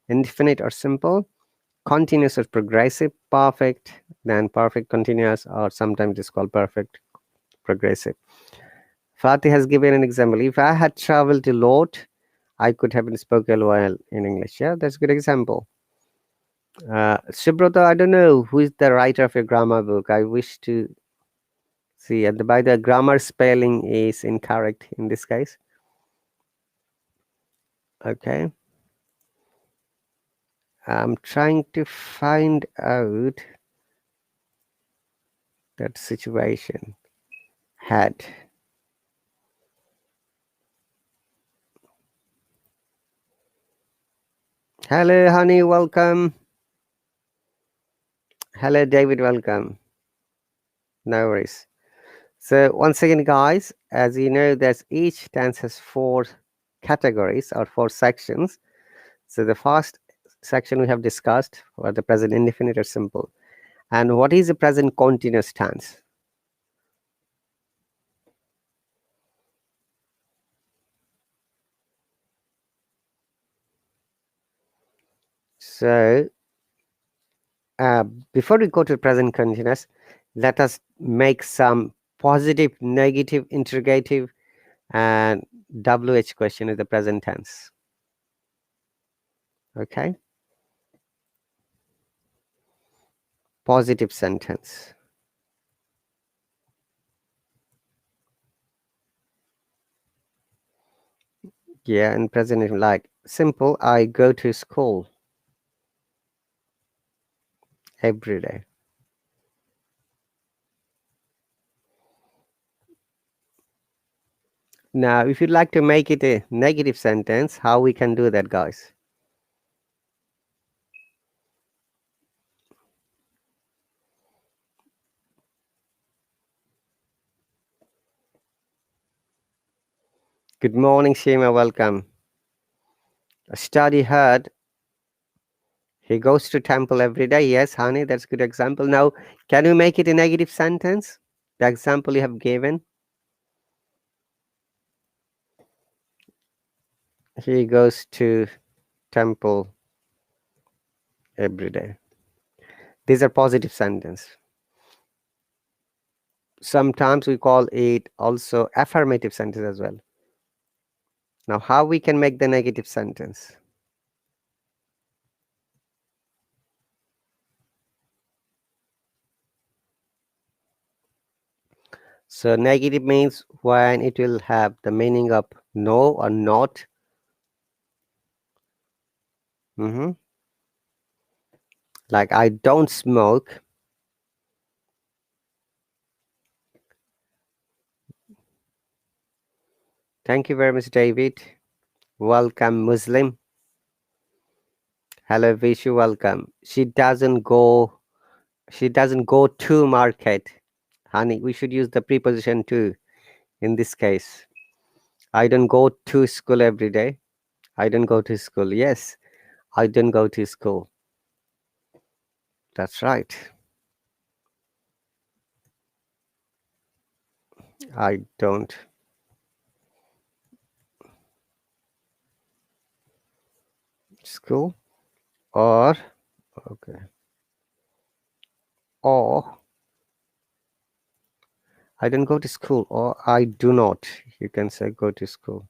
indefinite or simple, continuous or progressive, perfect, then perfect continuous, or sometimes it's called perfect progressive. Fatih has given an example. If I had traveled a lot, I could have been spoken well in English. Yeah, that's a good example. Subrata, I don't know who is the writer of your grammar book. I wish to see. And by the grammar spelling is incorrect in this case. Okay. I'm trying to find out that situation. Had. Hello, honey, welcome. Hello, David, welcome. No worries. So, once again, guys, as you know, there's each tense has four categories or four sections. So, the first section we have discussed were the present indefinite or simple. And what is the present continuous tense? So, uh, before we go to present continuous, let us make some positive, negative, interrogative, and WH question in the present tense. Okay, positive sentence. Yeah, in present, like simple, I go to school every day. Now, if you'd like to make it a negative sentence, how we can do that, guys? Good morning, Shima. Welcome. A study heard he goes to temple every day. Yes, honey, that's a good example. Now, can you make it a negative sentence? The example you have given. He goes to temple every day. These are positive sentence. Sometimes we call it also affirmative sentence as well. Now, how we can make the negative sentence? So negative means when it will have the meaning of no or not. Like I don't smoke. Thank you very much, David. Welcome, Muslim. Hello, Vishu. Welcome. She doesn't go. She doesn't go to market. Honey, we should use the preposition to in this case. I don't go to school every day. I don't go to school. Yes, I don't go to school. That's right. I don't school or okay or I don't go to school or I do not. You can say go to school.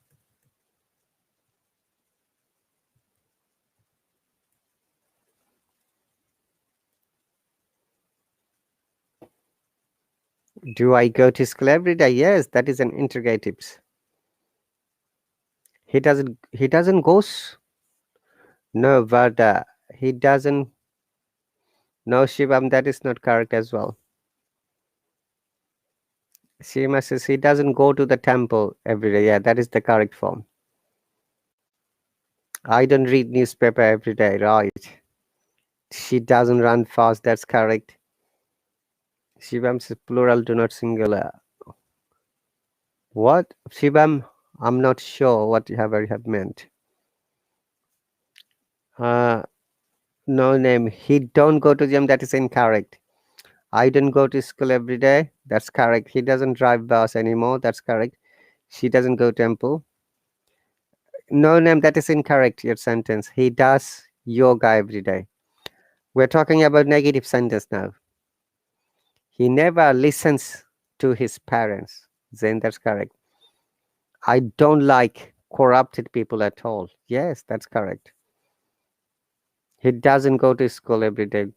Do I go to school every day? Yes, that is an interrogative. He doesn't goes. No, but he doesn't. No, Shivam, that is not correct as well. Shima says he doesn't go to the temple every day. Yeah, that is the correct form. I don't read newspaper every day, right? She doesn't run fast. That's correct. Shivam says plural, do not singular. What? Shivam, I'm not sure what you have meant. Uh, no name. He don't go to gym. That is incorrect. I don't go to school every day. That's correct. He doesn't drive bus anymore. That's correct. She doesn't go temple. No name. That is incorrect. Your sentence. He does yoga every day. We're talking about negative sentence now. He never listens to his parents. Then that's correct. I don't like corrupted people at all. Yes, that's correct. He doesn't go to school every day.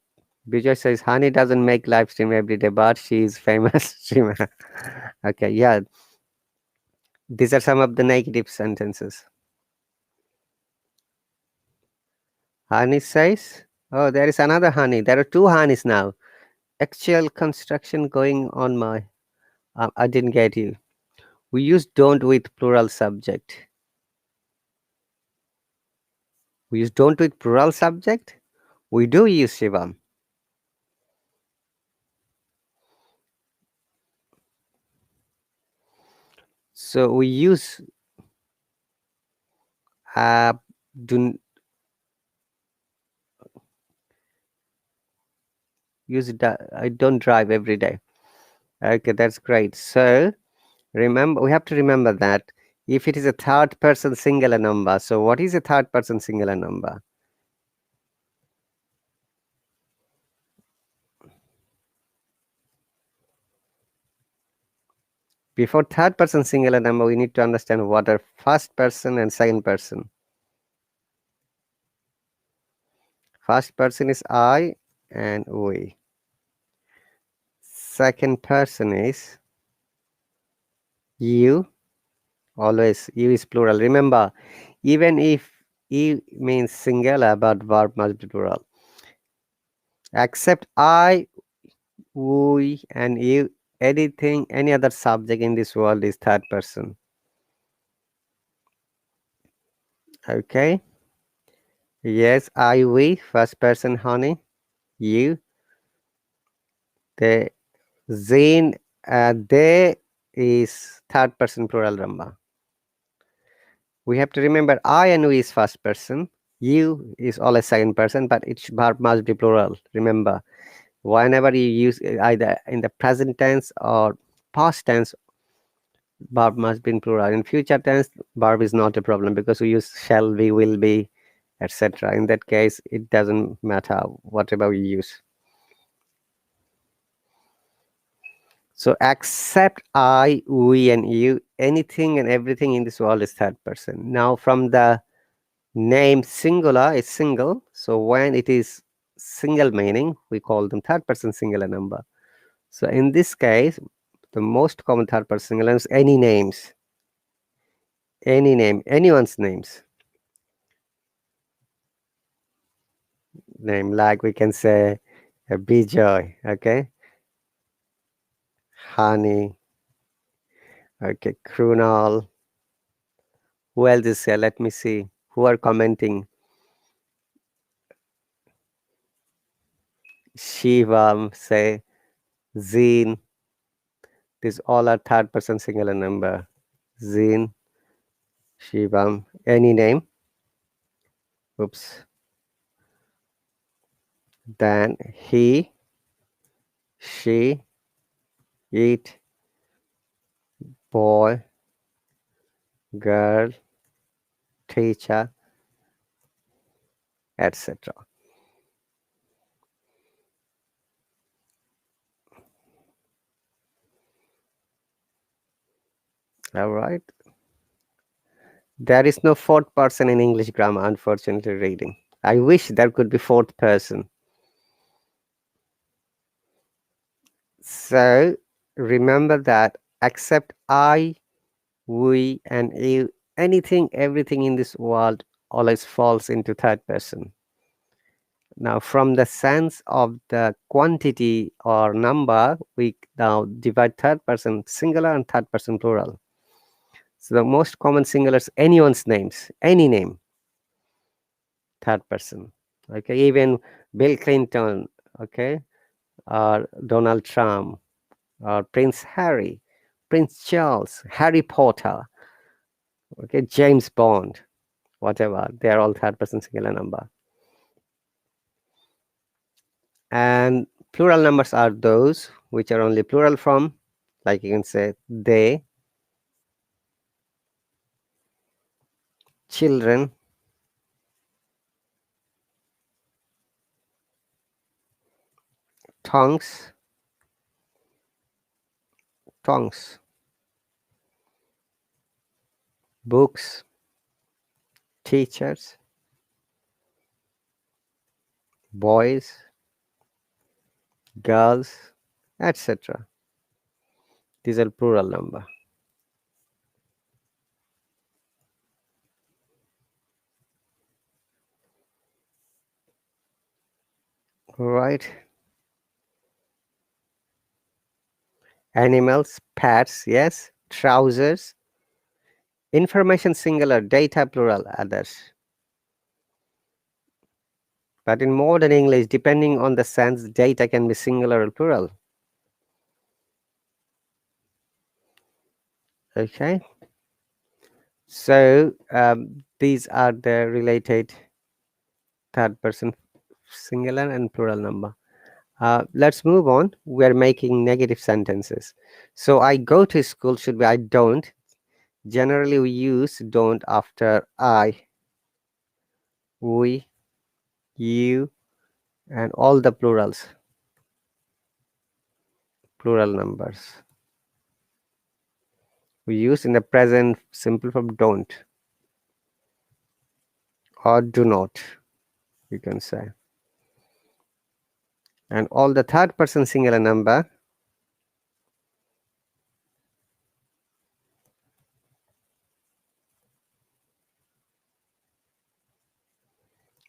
Vijay says Honey doesn't make live stream every day, but she is famous streamer. Okay, yeah. These are some of the negative sentences. Honey says, oh, there is another honey. There are two honeys now. Actual construction going on my. I didn't get you. We use don't with plural subject. We use don't with plural subject. We do use Shivam. So we use uh, do I don't drive every day. Okay, that's great. So remember, we have to remember that if it is a third person singular number, so what is a third person singular number? Before third person singular number, we need to understand what are first person and second person. First person is I and we. Second person is you. Always you is plural. Remember, even if you means singular, but verb must be plural. Except I, we, and you, anything, any other subject in this world is third person. Okay. Yes, I, we, first person, honey, you, the, Zain, they is third person plural number. We have to remember I and we is first person, you is always second person, but each verb must be plural. Remember, whenever you use either in the present tense or past tense, verb must be in plural. In future tense, verb is not a problem because we use shall be, will be, etc. In that case, it doesn't matter whatever we use. So except I, we, and you, anything and everything in this world is third person. Now from the name singular is single. So when it is single meaning, we call them third person singular number. So in this case, the most common third person singular is any names, any name, anyone's names. Name like we can say Bijoy, okay, Honey, okay, Krunal. Who else is here? Let me see. Who are commenting? Shivam, say Zeen. These all are third person singular number. Zeen, Shivam, any name. Oops. Then he, she, it, boy, girl, teacher, etc. All right. There is no fourth person in English grammar, unfortunately, reading. I wish there could be fourth person. So remember that except I, we, and you, anything, everything in this world always falls into third person. Now, from the sense of the quantity or number, we now divide third person singular and third person plural. So the most common singular is anyone's names, any name, third person. Okay, even Bill Clinton, okay, or Donald Trump, or Prince Harry, Prince Charles, Harry Potter, okay, James Bond, whatever, they are all third person singular number. And plural numbers are those which are only plural from, like you can say they, children, tongues, tongues, books, teachers, boys, girls, etc. These are plural number. Right? Animals, pets, yes, trousers, information singular, data plural, others. But in modern English, depending on the sense, data can be singular or plural. Okay. So these are the related third person singular and plural number. Let's move on. We're making negative sentences. So I go to school should be I don't. Generally, we use don't after I, we, you, and all the plurals, plural numbers. We use in the present simple form don't or do not, you can say. And all the third person singular number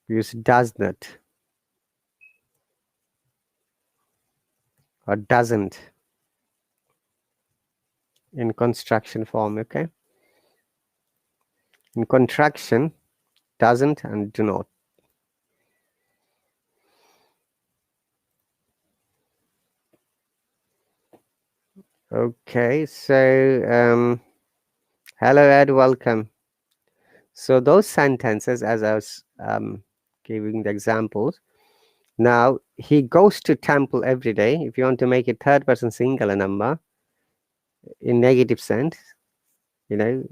we use does not or doesn't in construction form, okay? In contraction, doesn't and do not. Okay, so hello Ed, welcome. So those sentences, as I was giving the examples, now he goes to temple every day. If you want to make it third person singular number in negative sense, you know,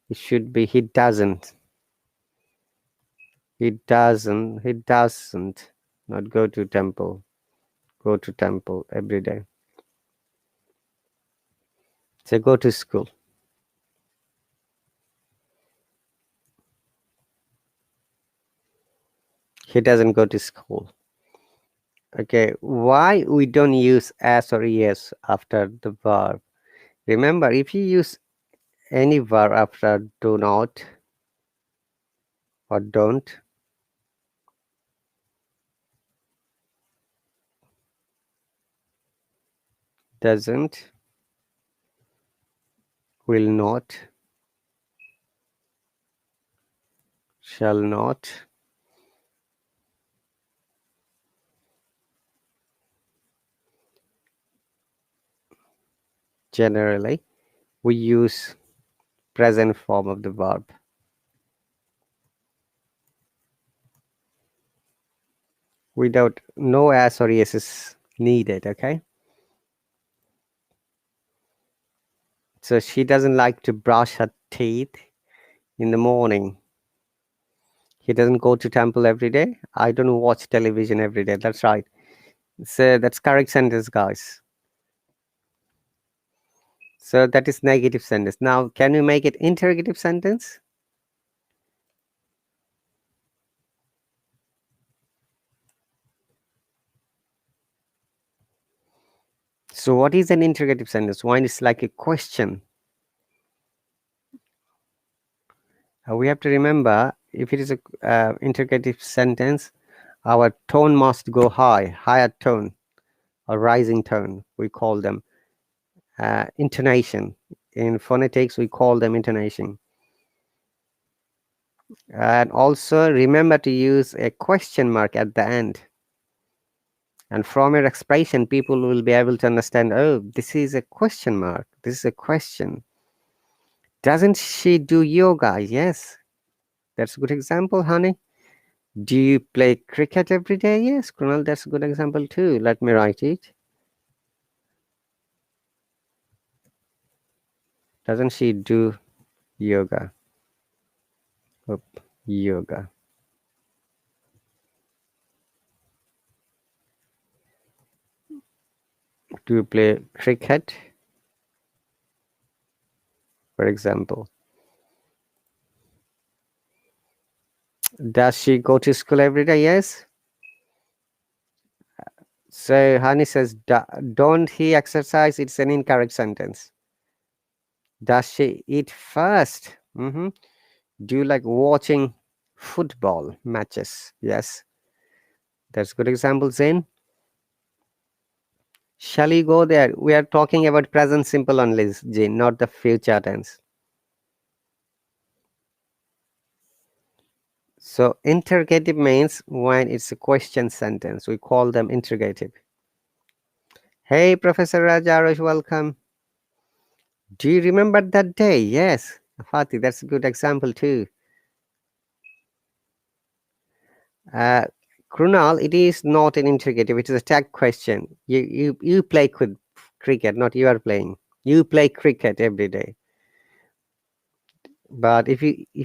it should be he doesn't. He doesn't not go to temple. Go to temple every day. So go to school. He doesn't go to school. Okay, why we don't use as or es after the verb? Remember, if you use any verb after do not or don't, doesn't, will not, shall not, generally, we use present form of the verb. Without no as or es is needed, okay? So she doesn't like to brush her teeth in the morning. He doesn't go to temple every day. I don't watch television every day. That's right. So that's correct sentence, guys. So that is negative sentence. Now, can we make it interrogative sentence? So what is an interrogative sentence? One is like a question. We have to remember, if it is a interrogative sentence, Our tone must go high, higher tone, a rising tone. We call them intonation. In phonetics, we call them intonation. And also remember to use a question mark at the end. And from your expression, people will be able to understand, oh, this is a question mark. This is a question. Doesn't she do yoga? Yes. That's a good example, honey. Do you play cricket every day? Yes, Kunal, that's a good example too. Let me write it. Doesn't she do yoga? Oh, yoga. Do you play cricket, for example? Does she go to school every day? Yes. So Hani says, don't he exercise? It's an incorrect sentence. Does she eat first? Do you like watching football matches? Yes. That's good example, Zain. Shall we go there? We are talking about present simple only, Jane, not the future tense. So interrogative means when it's a question sentence. We call them interrogative. Hey, Professor Rajarosh, welcome. Do you remember that day? Yes. Fatih, that's a good example too. Uh, Krunal, it is not an interrogative. It is a tag question. You play cricket, not you are playing. You play cricket every day. But if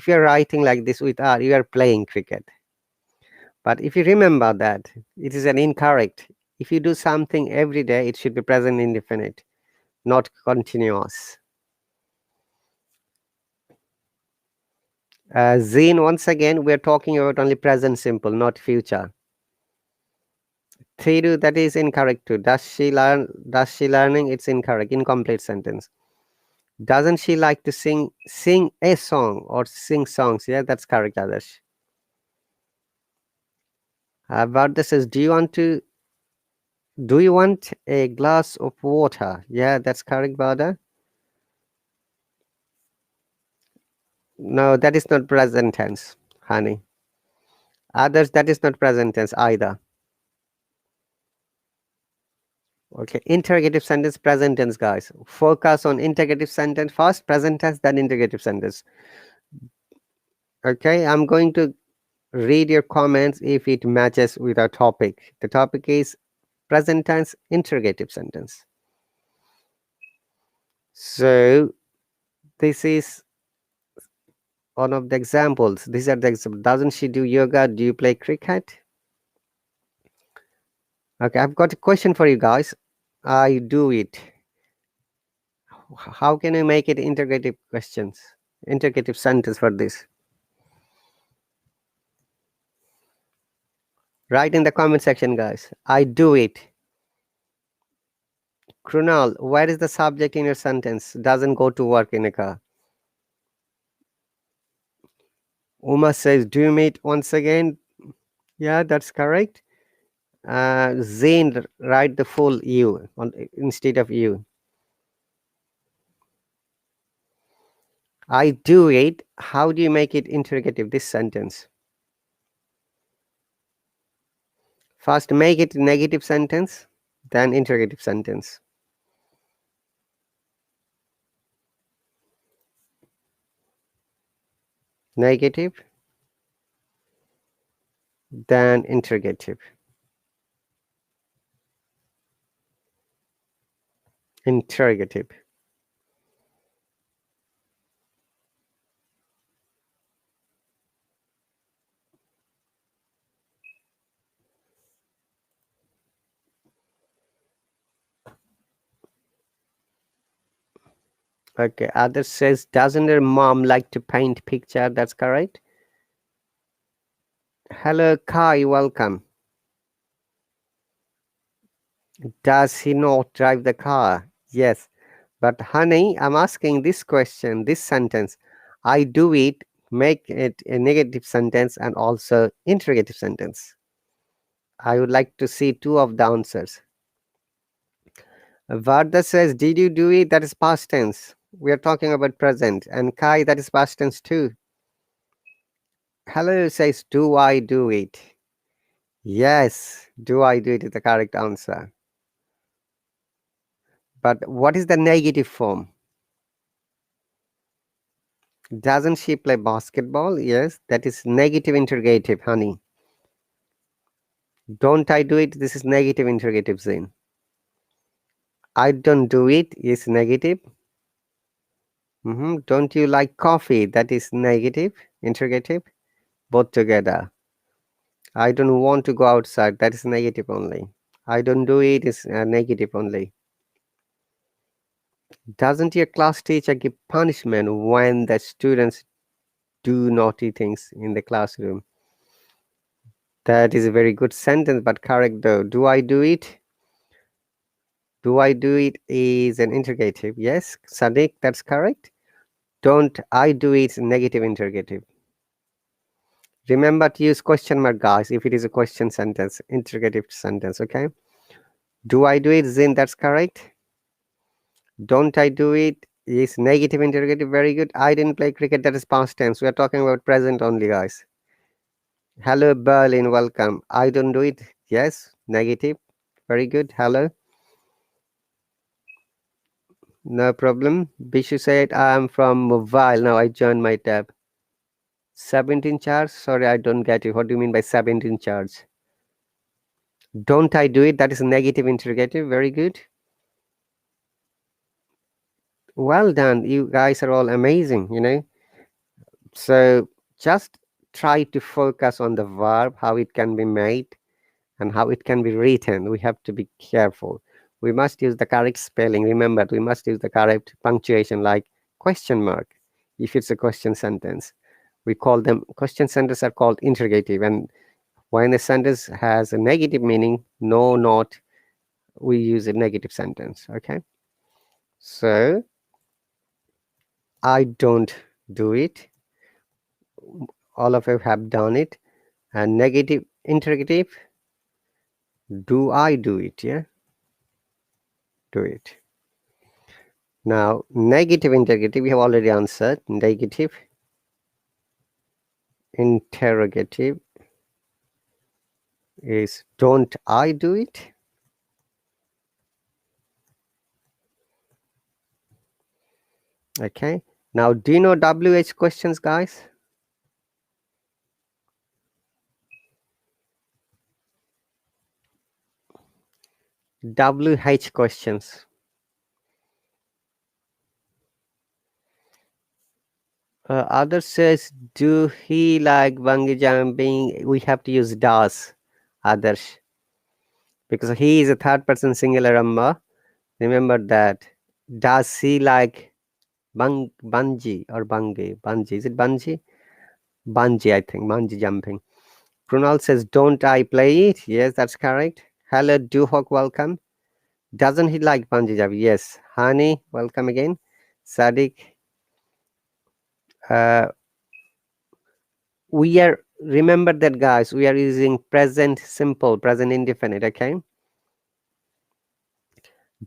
you're writing like this with R, you are playing cricket. But if you remember that, it is an incorrect. If you do something every day, it should be present indefinite, not continuous. Zine, once again, we're talking about only present simple, not future. Thiru, that is incorrect too. Does she learn? Does she learning? It's incorrect. Incomplete sentence. Doesn't she like to sing a song or sing songs? Yeah, that's correct, Adarsh. Varda says, do you want a glass of water? Yeah, that's correct, Varda. No, that is not present tense, honey. Others, that is not present tense either. Okay, interrogative sentence, present tense, guys. Focus on interrogative sentence first, present tense, then interrogative sentence. Okay, I'm going to read your comments if it matches with our topic. The topic is present tense, interrogative sentence. So, this is one of the examples. These are the examples. Doesn't she do yoga? Do you play cricket? Okay, I've got a question for you guys. I do it. How can I make it interrogative questions, interrogative sentence for this? Write in the comment section, guys. I do it. Krunal, where is the subject in your sentence? Doesn't go to work in a car. Uma says, do you meet once again? Yeah, that's correct. Zain, write the full you instead of you. I do it. How do you make it interrogative, this sentence? First, make it negative sentence, then interrogative sentence. Negative, then interrogative. Interrogative. Okay, others says, doesn't her mom like to paint picture? That's correct. Hello, Kai, welcome. Does he not drive the car? Yes. But honey, I'm asking this question, this sentence. I do it, make it a negative sentence and also interrogative sentence. I would like to see two of the answers. Vardha says, did you do it? That is past tense. We are talking about present. And Kai, that is past tense too. Hello says, do I do it? Yes, do I do it is the correct answer. But what is the negative form? Doesn't she play basketball? Yes, that is negative interrogative, honey. Don't I do it? This is negative interrogative, Zain. I don't do it is negative. Don't you like coffee? That is negative interrogative. Both together. I don't want to go outside. That is negative only. I don't do it is negative only. Doesn't your class teacher give punishment when the students do naughty things in the classroom? That is a very good sentence, but correct though. Do I do it? Do I do it is an interrogative. Yes, Sadiq, that's correct. Don't I do it negative interrogative. Remember to use question mark, guys, if it is a question sentence, interrogative sentence, okay? Do I do it, Zin? That's correct. Don't I do it is negative interrogative. Very good. I didn't play cricket. That is past tense. We are talking about present only, guys. Hello, Berlin. Welcome. I don't do it. Yes, negative. Very good. Hello. No problem. Bishu said, I'm from mobile. Now I joined my tab. 17 charge? Sorry, I don't get it. What do you mean by 17 charge? Don't I do it? That is a negative interrogative. Very good. Well done. You guys are all amazing, you know. So just try to focus on the verb, how it can be made and how it can be written. We have to be careful. We must use the correct spelling. Remember, we must use the correct punctuation like question mark if it's a question sentence. We call them question sentences are called interrogative, and when a sentence has a negative meaning, no, not, we use a negative sentence. Okay. So I don't do it. All of you have done it. And negative interrogative, do I do it? Yeah, do it. Now, negative interrogative, we have already answered. Negative interrogative is don't I do it? Okay. Now, do you know WH questions, guys? WH questions. Others says, do he like bungee jumping? We have to use does, others, because he is a third person singular number. Remember that. Does he like bungee or bungee? Bungee. Is it bungee? Bungee, I think. Bungee jumping. Prunal says, don't I play it? Yes, that's correct. Hello, Duhok, welcome. Doesn't he like bungee jumping? Yes. Hani, welcome again. Sadiq, uh, we are, remember that, guys, we are using present simple, present indefinite, okay?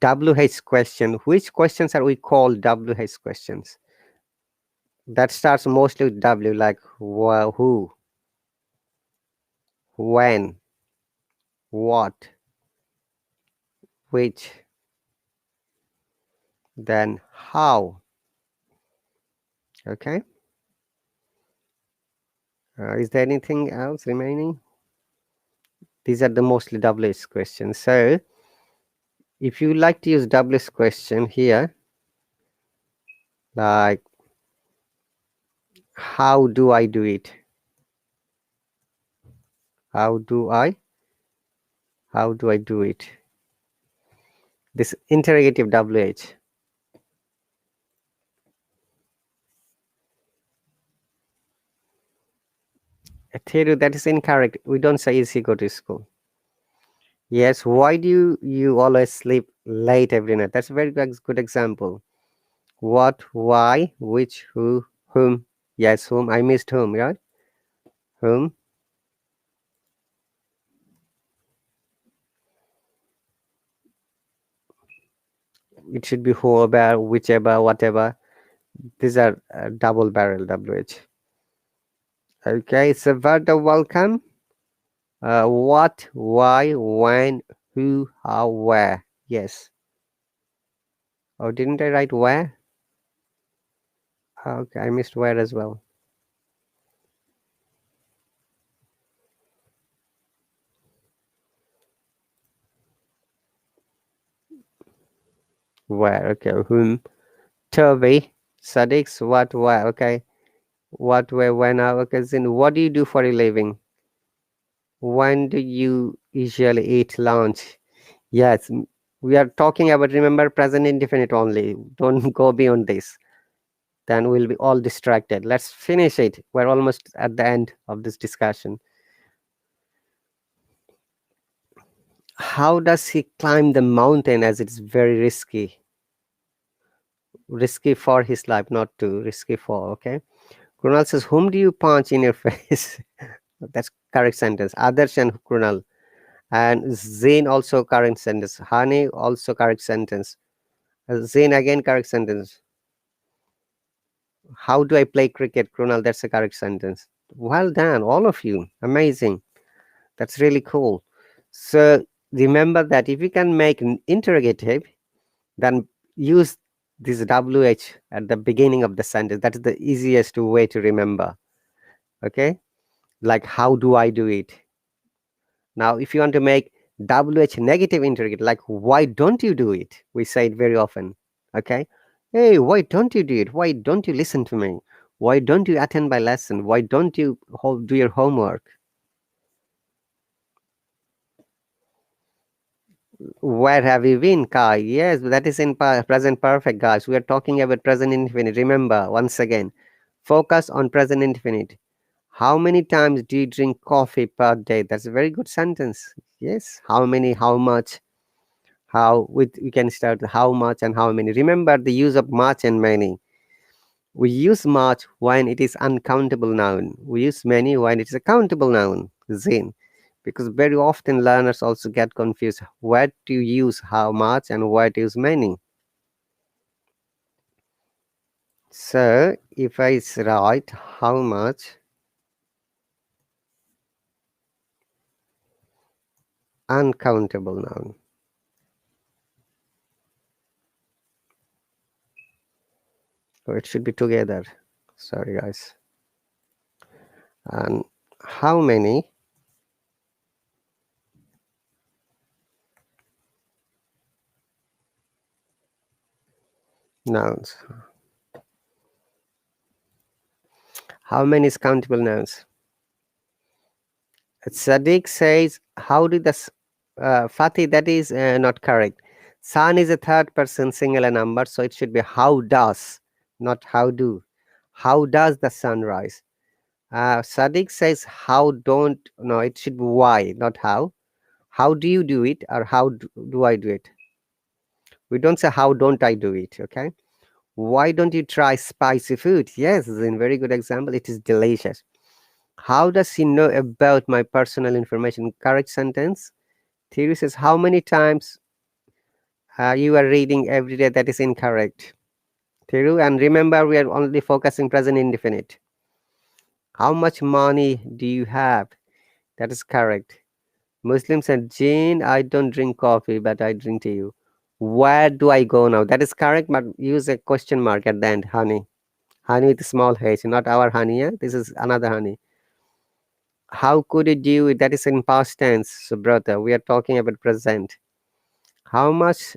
WH question. Which questions are we called WH questions? That starts mostly with W, like who, when, what, which, then how. Okay. Is there anything else remaining? These are the mostly WH questions. So if you like to use WH question here, like how do I do it? How do I do it? This interrogative WH. Theru, that is incorrect. We don't say is he go to school. Yes, why do you always sleep late every night? That's a very good example. What, why, which, who, whom. Yes, whom. I missed whom, right? Whom. It should be whoever, whichever, whatever. These are double barrel WH. Okay, so word of welcome. What, why, when, who, how, where. Yes. Oh, didn't I write where? Okay, I missed where as well. Where? Okay, whom? Toby, Sadiq, what, where? Okay, what, where, when, how? Okay, then what do you do for a living? When do you usually eat lunch? Yes, we are talking about, remember, present indefinite only. Don't go beyond this. Then we'll be all distracted. Let's finish it. We're almost at the end of this discussion. How does he climb the mountain as it's very risky? Risky for his life, not to risky for, okay? Krunal says, whom do you punch in your face? That's correct sentence. Adarsh and Krunal. And Zain also correct sentence. Hani also correct sentence. Zain again correct sentence. How do I play cricket? Krunal, that's a correct sentence. Well done, all of you. Amazing. That's really cool. So remember that if you can make an interrogative, then use this WH at the beginning of the sentence. That's the easiest way to remember. Okay? Like, how do I do it? Now, if you want to make WH negative interrogative, like, why don't you do it? We say it very often. Okay? Hey, why don't you do it? Why don't you listen to me? Why don't you attend my lesson? Why don't you do your homework? Where have you been, Kai? Yes, that is in present perfect, guys. We are talking about present infinite. Remember, once again, focus on present infinite. How many times do you drink coffee per day? That's a very good sentence. Yes. How many? How much? How? With we can start with how much and how many. Remember the use of much and many. We use much when it is uncountable noun. We use many when it is a countable noun. Zin. Because very often learners also get confused where to use how much and where to use many. So if I write how much, uncountable noun. So it should be together. Sorry guys. And how many nouns? How many is countable nouns? Sadiq says, how did the Fatih, that is not correct. Sun is a third person singular number, so it should be how does, not how do. How does the sun rise? Sadiq says, how don't, no, it should be why, not how. How do you do it, or how do I do it? We don't say, how don't I do it, okay? Why don't you try spicy food? Yes, this is a very good example. It is delicious. How does he know about my personal information? Correct sentence. Theory says, how many times you are reading every day? That is incorrect. Theory, and remember, we are only focusing present indefinite. How much money do you have? That is correct. Muslim said, Jane, I don't drink coffee, but I drink tea. Where do I go now? That is correct, but use a question mark at the end, honey. Honey with a small h, not our honey. Yeah? This is another honey. How could you do it? That is in past tense, so brother. We are talking about present. How much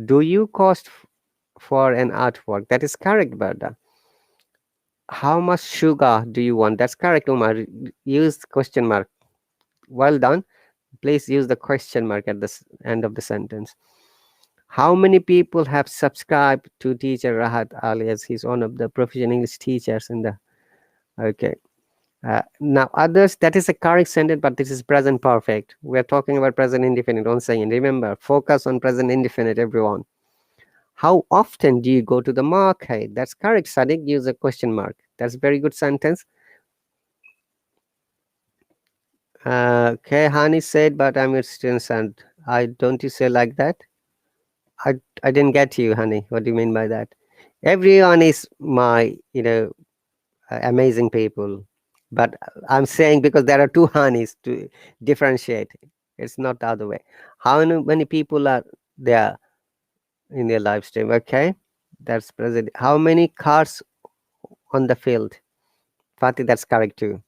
do you cost for an artwork? That is correct, brother. How much sugar do you want? That's correct, Umar. Use question mark. Well done. Please use the question mark at the end of the sentence. How many people have subscribed to teacher Rahat Ali, as he's one of the professional English teachers in the okay. Now others, that is a correct sentence, but this is present perfect. We are talking about present indefinite once again. Remember, focus on present indefinite, everyone. How often do you go to the market? That's correct, Sadiq. Use a question mark. That's a very good sentence. Okay, Hani said, but I'm your student, and I don't you say like that? I I didn't get you, honey. What do you mean by that? Everyone is my, amazing people. But I'm saying because there are two honeys to differentiate. It's not the other way. How many people are there in your live stream? Okay, that's present. How many cars on the field? Fatih, that's correct too.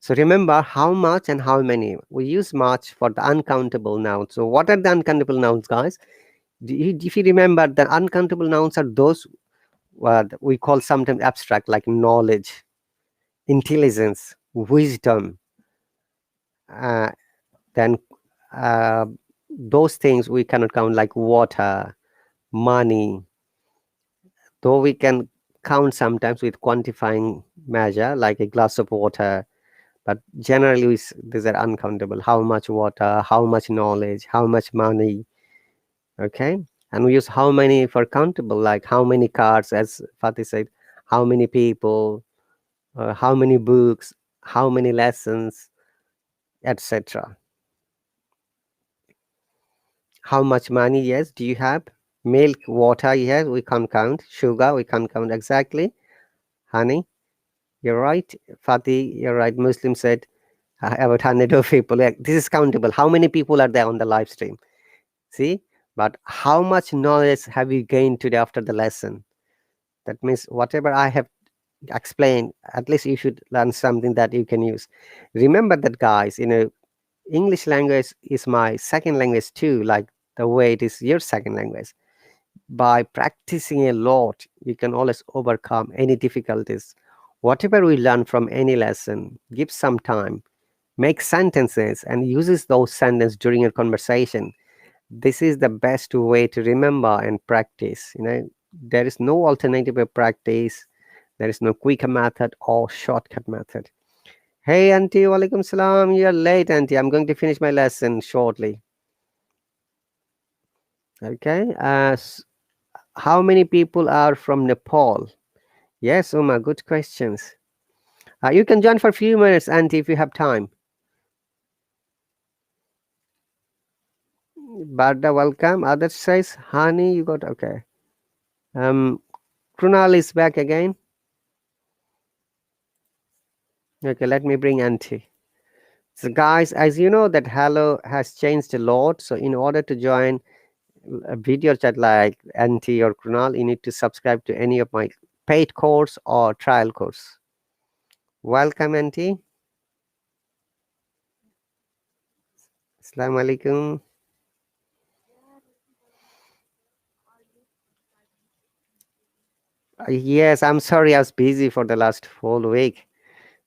So remember how much and how many. We use much for the uncountable nouns. So what are the uncountable nouns, guys? If you remember, the uncountable nouns are those what we call sometimes abstract, like knowledge, intelligence, wisdom. Uh, then those things we cannot count, like water, money, though we can count sometimes with quantifying measure, like a glass of water. But generally, these are uncountable. How much water, how much knowledge, how much money. Okay. And we use how many for countable, like how many cars, as Fatih said, how many people, how many books, how many lessons, etc. How much money, yes, do you have? Milk, water, yes, we can't count. Sugar, we can't count exactly. Honey, you're right. Fatih, you're right. Muslim said about 100 of people. Yeah, this is countable. How many people are there on the live stream? See? But how much knowledge have you gained today after the lesson? That means whatever I have explained, at least you should learn something that you can use. Remember that, guys, English language is my second language too, like the way it is your second language. By practicing a lot, you can always overcome any difficulties. Whatever we learn from any lesson, give some time, make sentences, and uses those sentences during your conversation. This is the best way to remember and practice. There is no alternative of practice. There is no quicker method or shortcut method. Hey, Auntie, walaikum salam. You're late, Auntie. I'm going to finish my lesson shortly. Okay. How many people are from Nepal? Yes, Uma, good questions. You can join for a few minutes, Auntie, if you have time. Barda, welcome. Others says, Honey, you got okay. Um, Krunal is back again. Okay, let me bring Auntie. So, guys, as you know, that Hallo has changed a lot. So, in order to join a video chat like Auntie or Krunal, you need to subscribe to any of my paid course or trial course. Welcome, Auntie. Assalamu alaikum. Yes, I'm sorry, I was busy for the last whole week.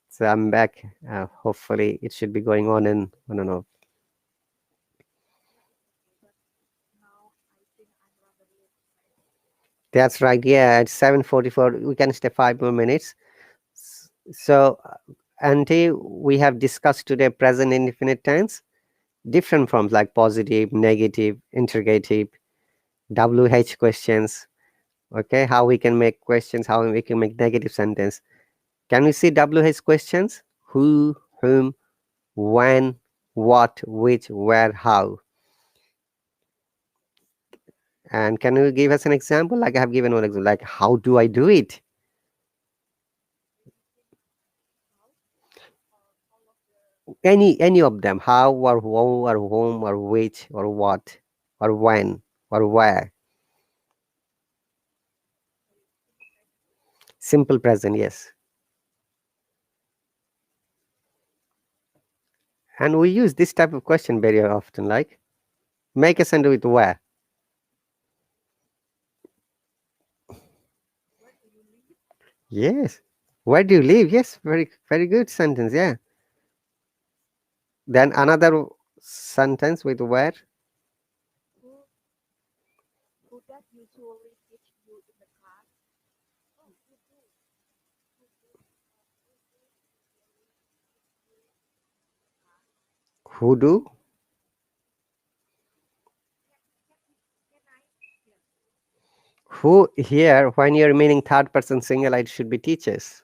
So I'm back. Hopefully, it should be going on in, I don't know. That's right. Yeah, at 7:44, we can stay 5 more minutes. So, Auntie, we have discussed today present indefinite tense, different forms like positive, negative, interrogative, WH questions. Okay, how we can make questions, how we can make negative sentence. Can we see WH questions? Who, whom, when, what, which, where, how. And can you give us an example? Like I have given one example, like how do I do it? Any of them. How or who or whom or which or what or when or where. Simple present, yes. And we use this type of question very often, like make a sentence with where. Yes. Where do you live? Yes, very good sentence, yeah. Then another sentence with where. Who do? Who here, when you're meaning third person singular, it should be teachers.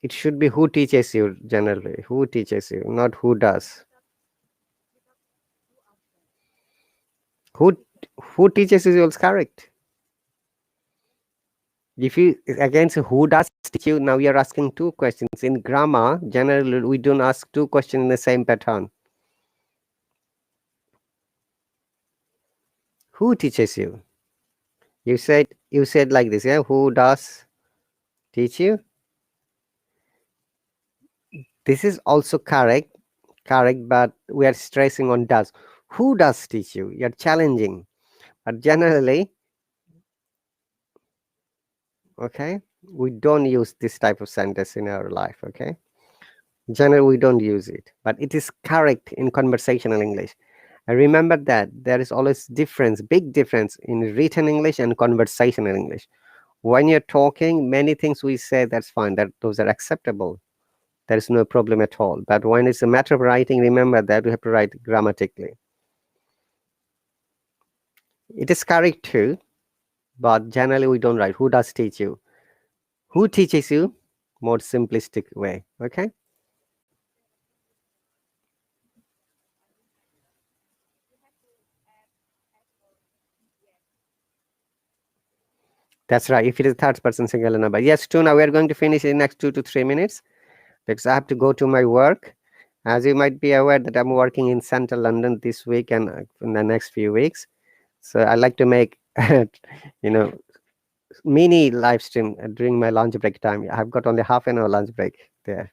It should be who teaches you generally. Who teaches you, not who does. Who who teaches you is correct. If you again say who does teach you, now you're asking two questions. In grammar, generally we don't ask two questions in the same pattern. Who teaches you? You said like this, yeah. Who does teach you? This is also correct, but we are stressing on does. Who does teach you? You're challenging, but generally, okay, we don't use this type of sentence in our life. Okay, generally we don't use it, but it is correct in conversational English. And remember that there is always difference, big difference in written English and conversational English. When you're talking, many things we say that's fine, that those are acceptable. There is no problem at all. But when it's a matter of writing, remember that we have to write grammatically. It is correct too, but generally we don't write. Who does teach you? Who teaches you? More simplistic way. Okay. That's right. If it is third person singular number. Yes, Tuna, we are going to finish in the next 2 to 3 minutes because I have to go to my work. As you might be aware that I'm working in central London this week and in the next few weeks. So I like to make, mini live stream during my lunch break time. I've got only half an hour lunch break there.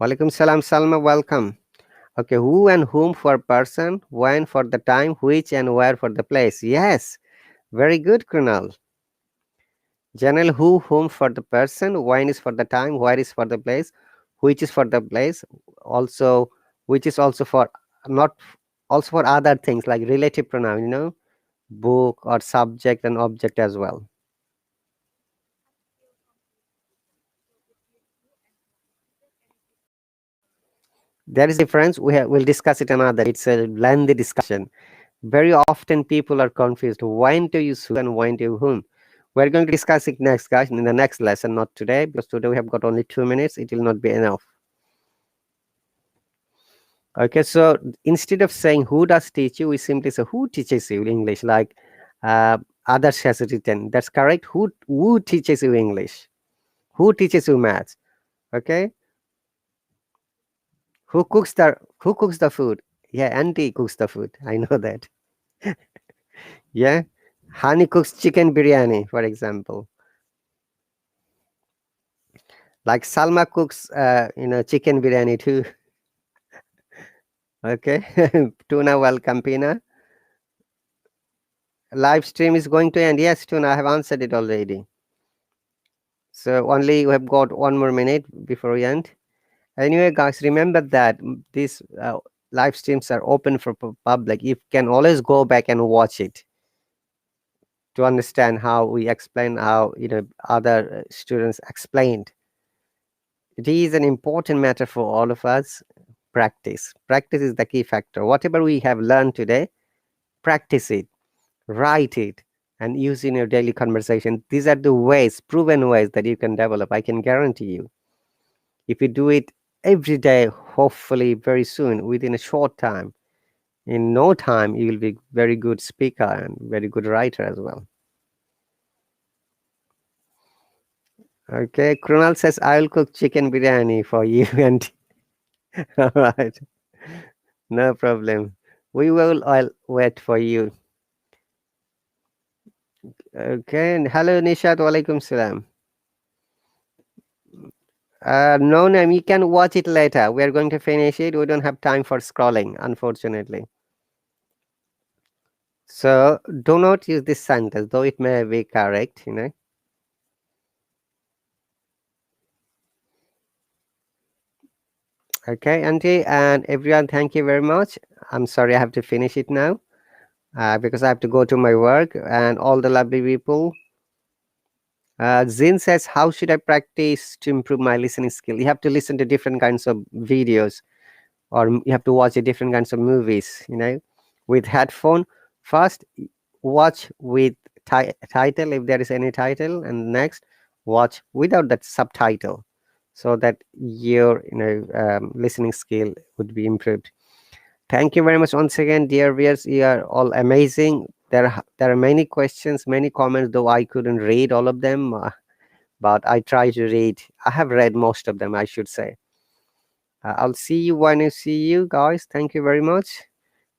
Walaikum salam, Salma. Welcome. Okay, who and whom for person, when for the time, which and where for the place. Yes, very good, Kunal. General who, whom for the person, when is for the time, where is for the place, which is for the place, also which is also for not also for other things like relative pronoun, book or subject and object as well. There is difference. We'll discuss it another. It's a lengthy discussion. Very often people are confused when to use who and when to use whom. We're going to discuss it next, guys, in the next lesson, not today, because today we have got only 2 minutes. It will not be enough. Okay, so instead of saying who does teach you, we simply say who teaches you English, like others has written. That's correct. Who teaches you English? Who teaches you maths? Okay. Who cooks the food? Yeah, auntie cooks the food. I know that. Yeah. Honey cooks chicken biryani, for example. Like Salma cooks chicken biryani too. Okay. Tuna, welcome, Pina. Live stream is going to end. Yes, Tuna, I have answered it already. So only we have got 1 more minute before we end. Anyway, guys, remember that these live streams are open for public. You can always go back and watch it to understand how we explain, how other students explained. It is an important matter for all of us. Practice is the key factor. Whatever we have learned today, practice it, write it, and use in your daily conversation. These are the ways, proven ways, that you can develop. I can guarantee you, if you do it every day, hopefully very soon, within a short time, in no time, you will be very good speaker and very good writer as well. Okay, Krunal says I will cook chicken biryani for you. And all right, no problem. We will all wait for you. Okay, and hello Nishat, walaikum salam. No, no, you can watch it later. We are going to finish it. We don't have time for scrolling, unfortunately. So do not use this sentence, though it may be correct, Okay, Auntie, and everyone, thank you very much. I'm sorry I have to finish it now because I have to go to my work, and all the lovely people. Zin says, how should I practice to improve my listening skill? You have to listen to different kinds of videos, or you have to watch different kinds of movies, with headphone. First, watch with title, if there is any title, and next, watch without that subtitle, so that your listening skill would be improved. Thank you very much once again, dear viewers. You are all amazing. There are many questions, many comments, though I couldn't read all of them, but I try to read. I have read most of them, I should say. I'll see you when I see you guys. Thank you very much.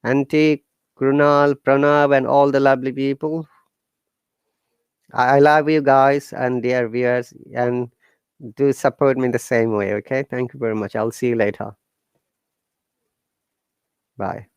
Antique, Krunal, Pranav, and all the lovely people. I love you guys and dear viewers, and do support me the same way. Okay. Thank you very much. I'll see you later. Bye.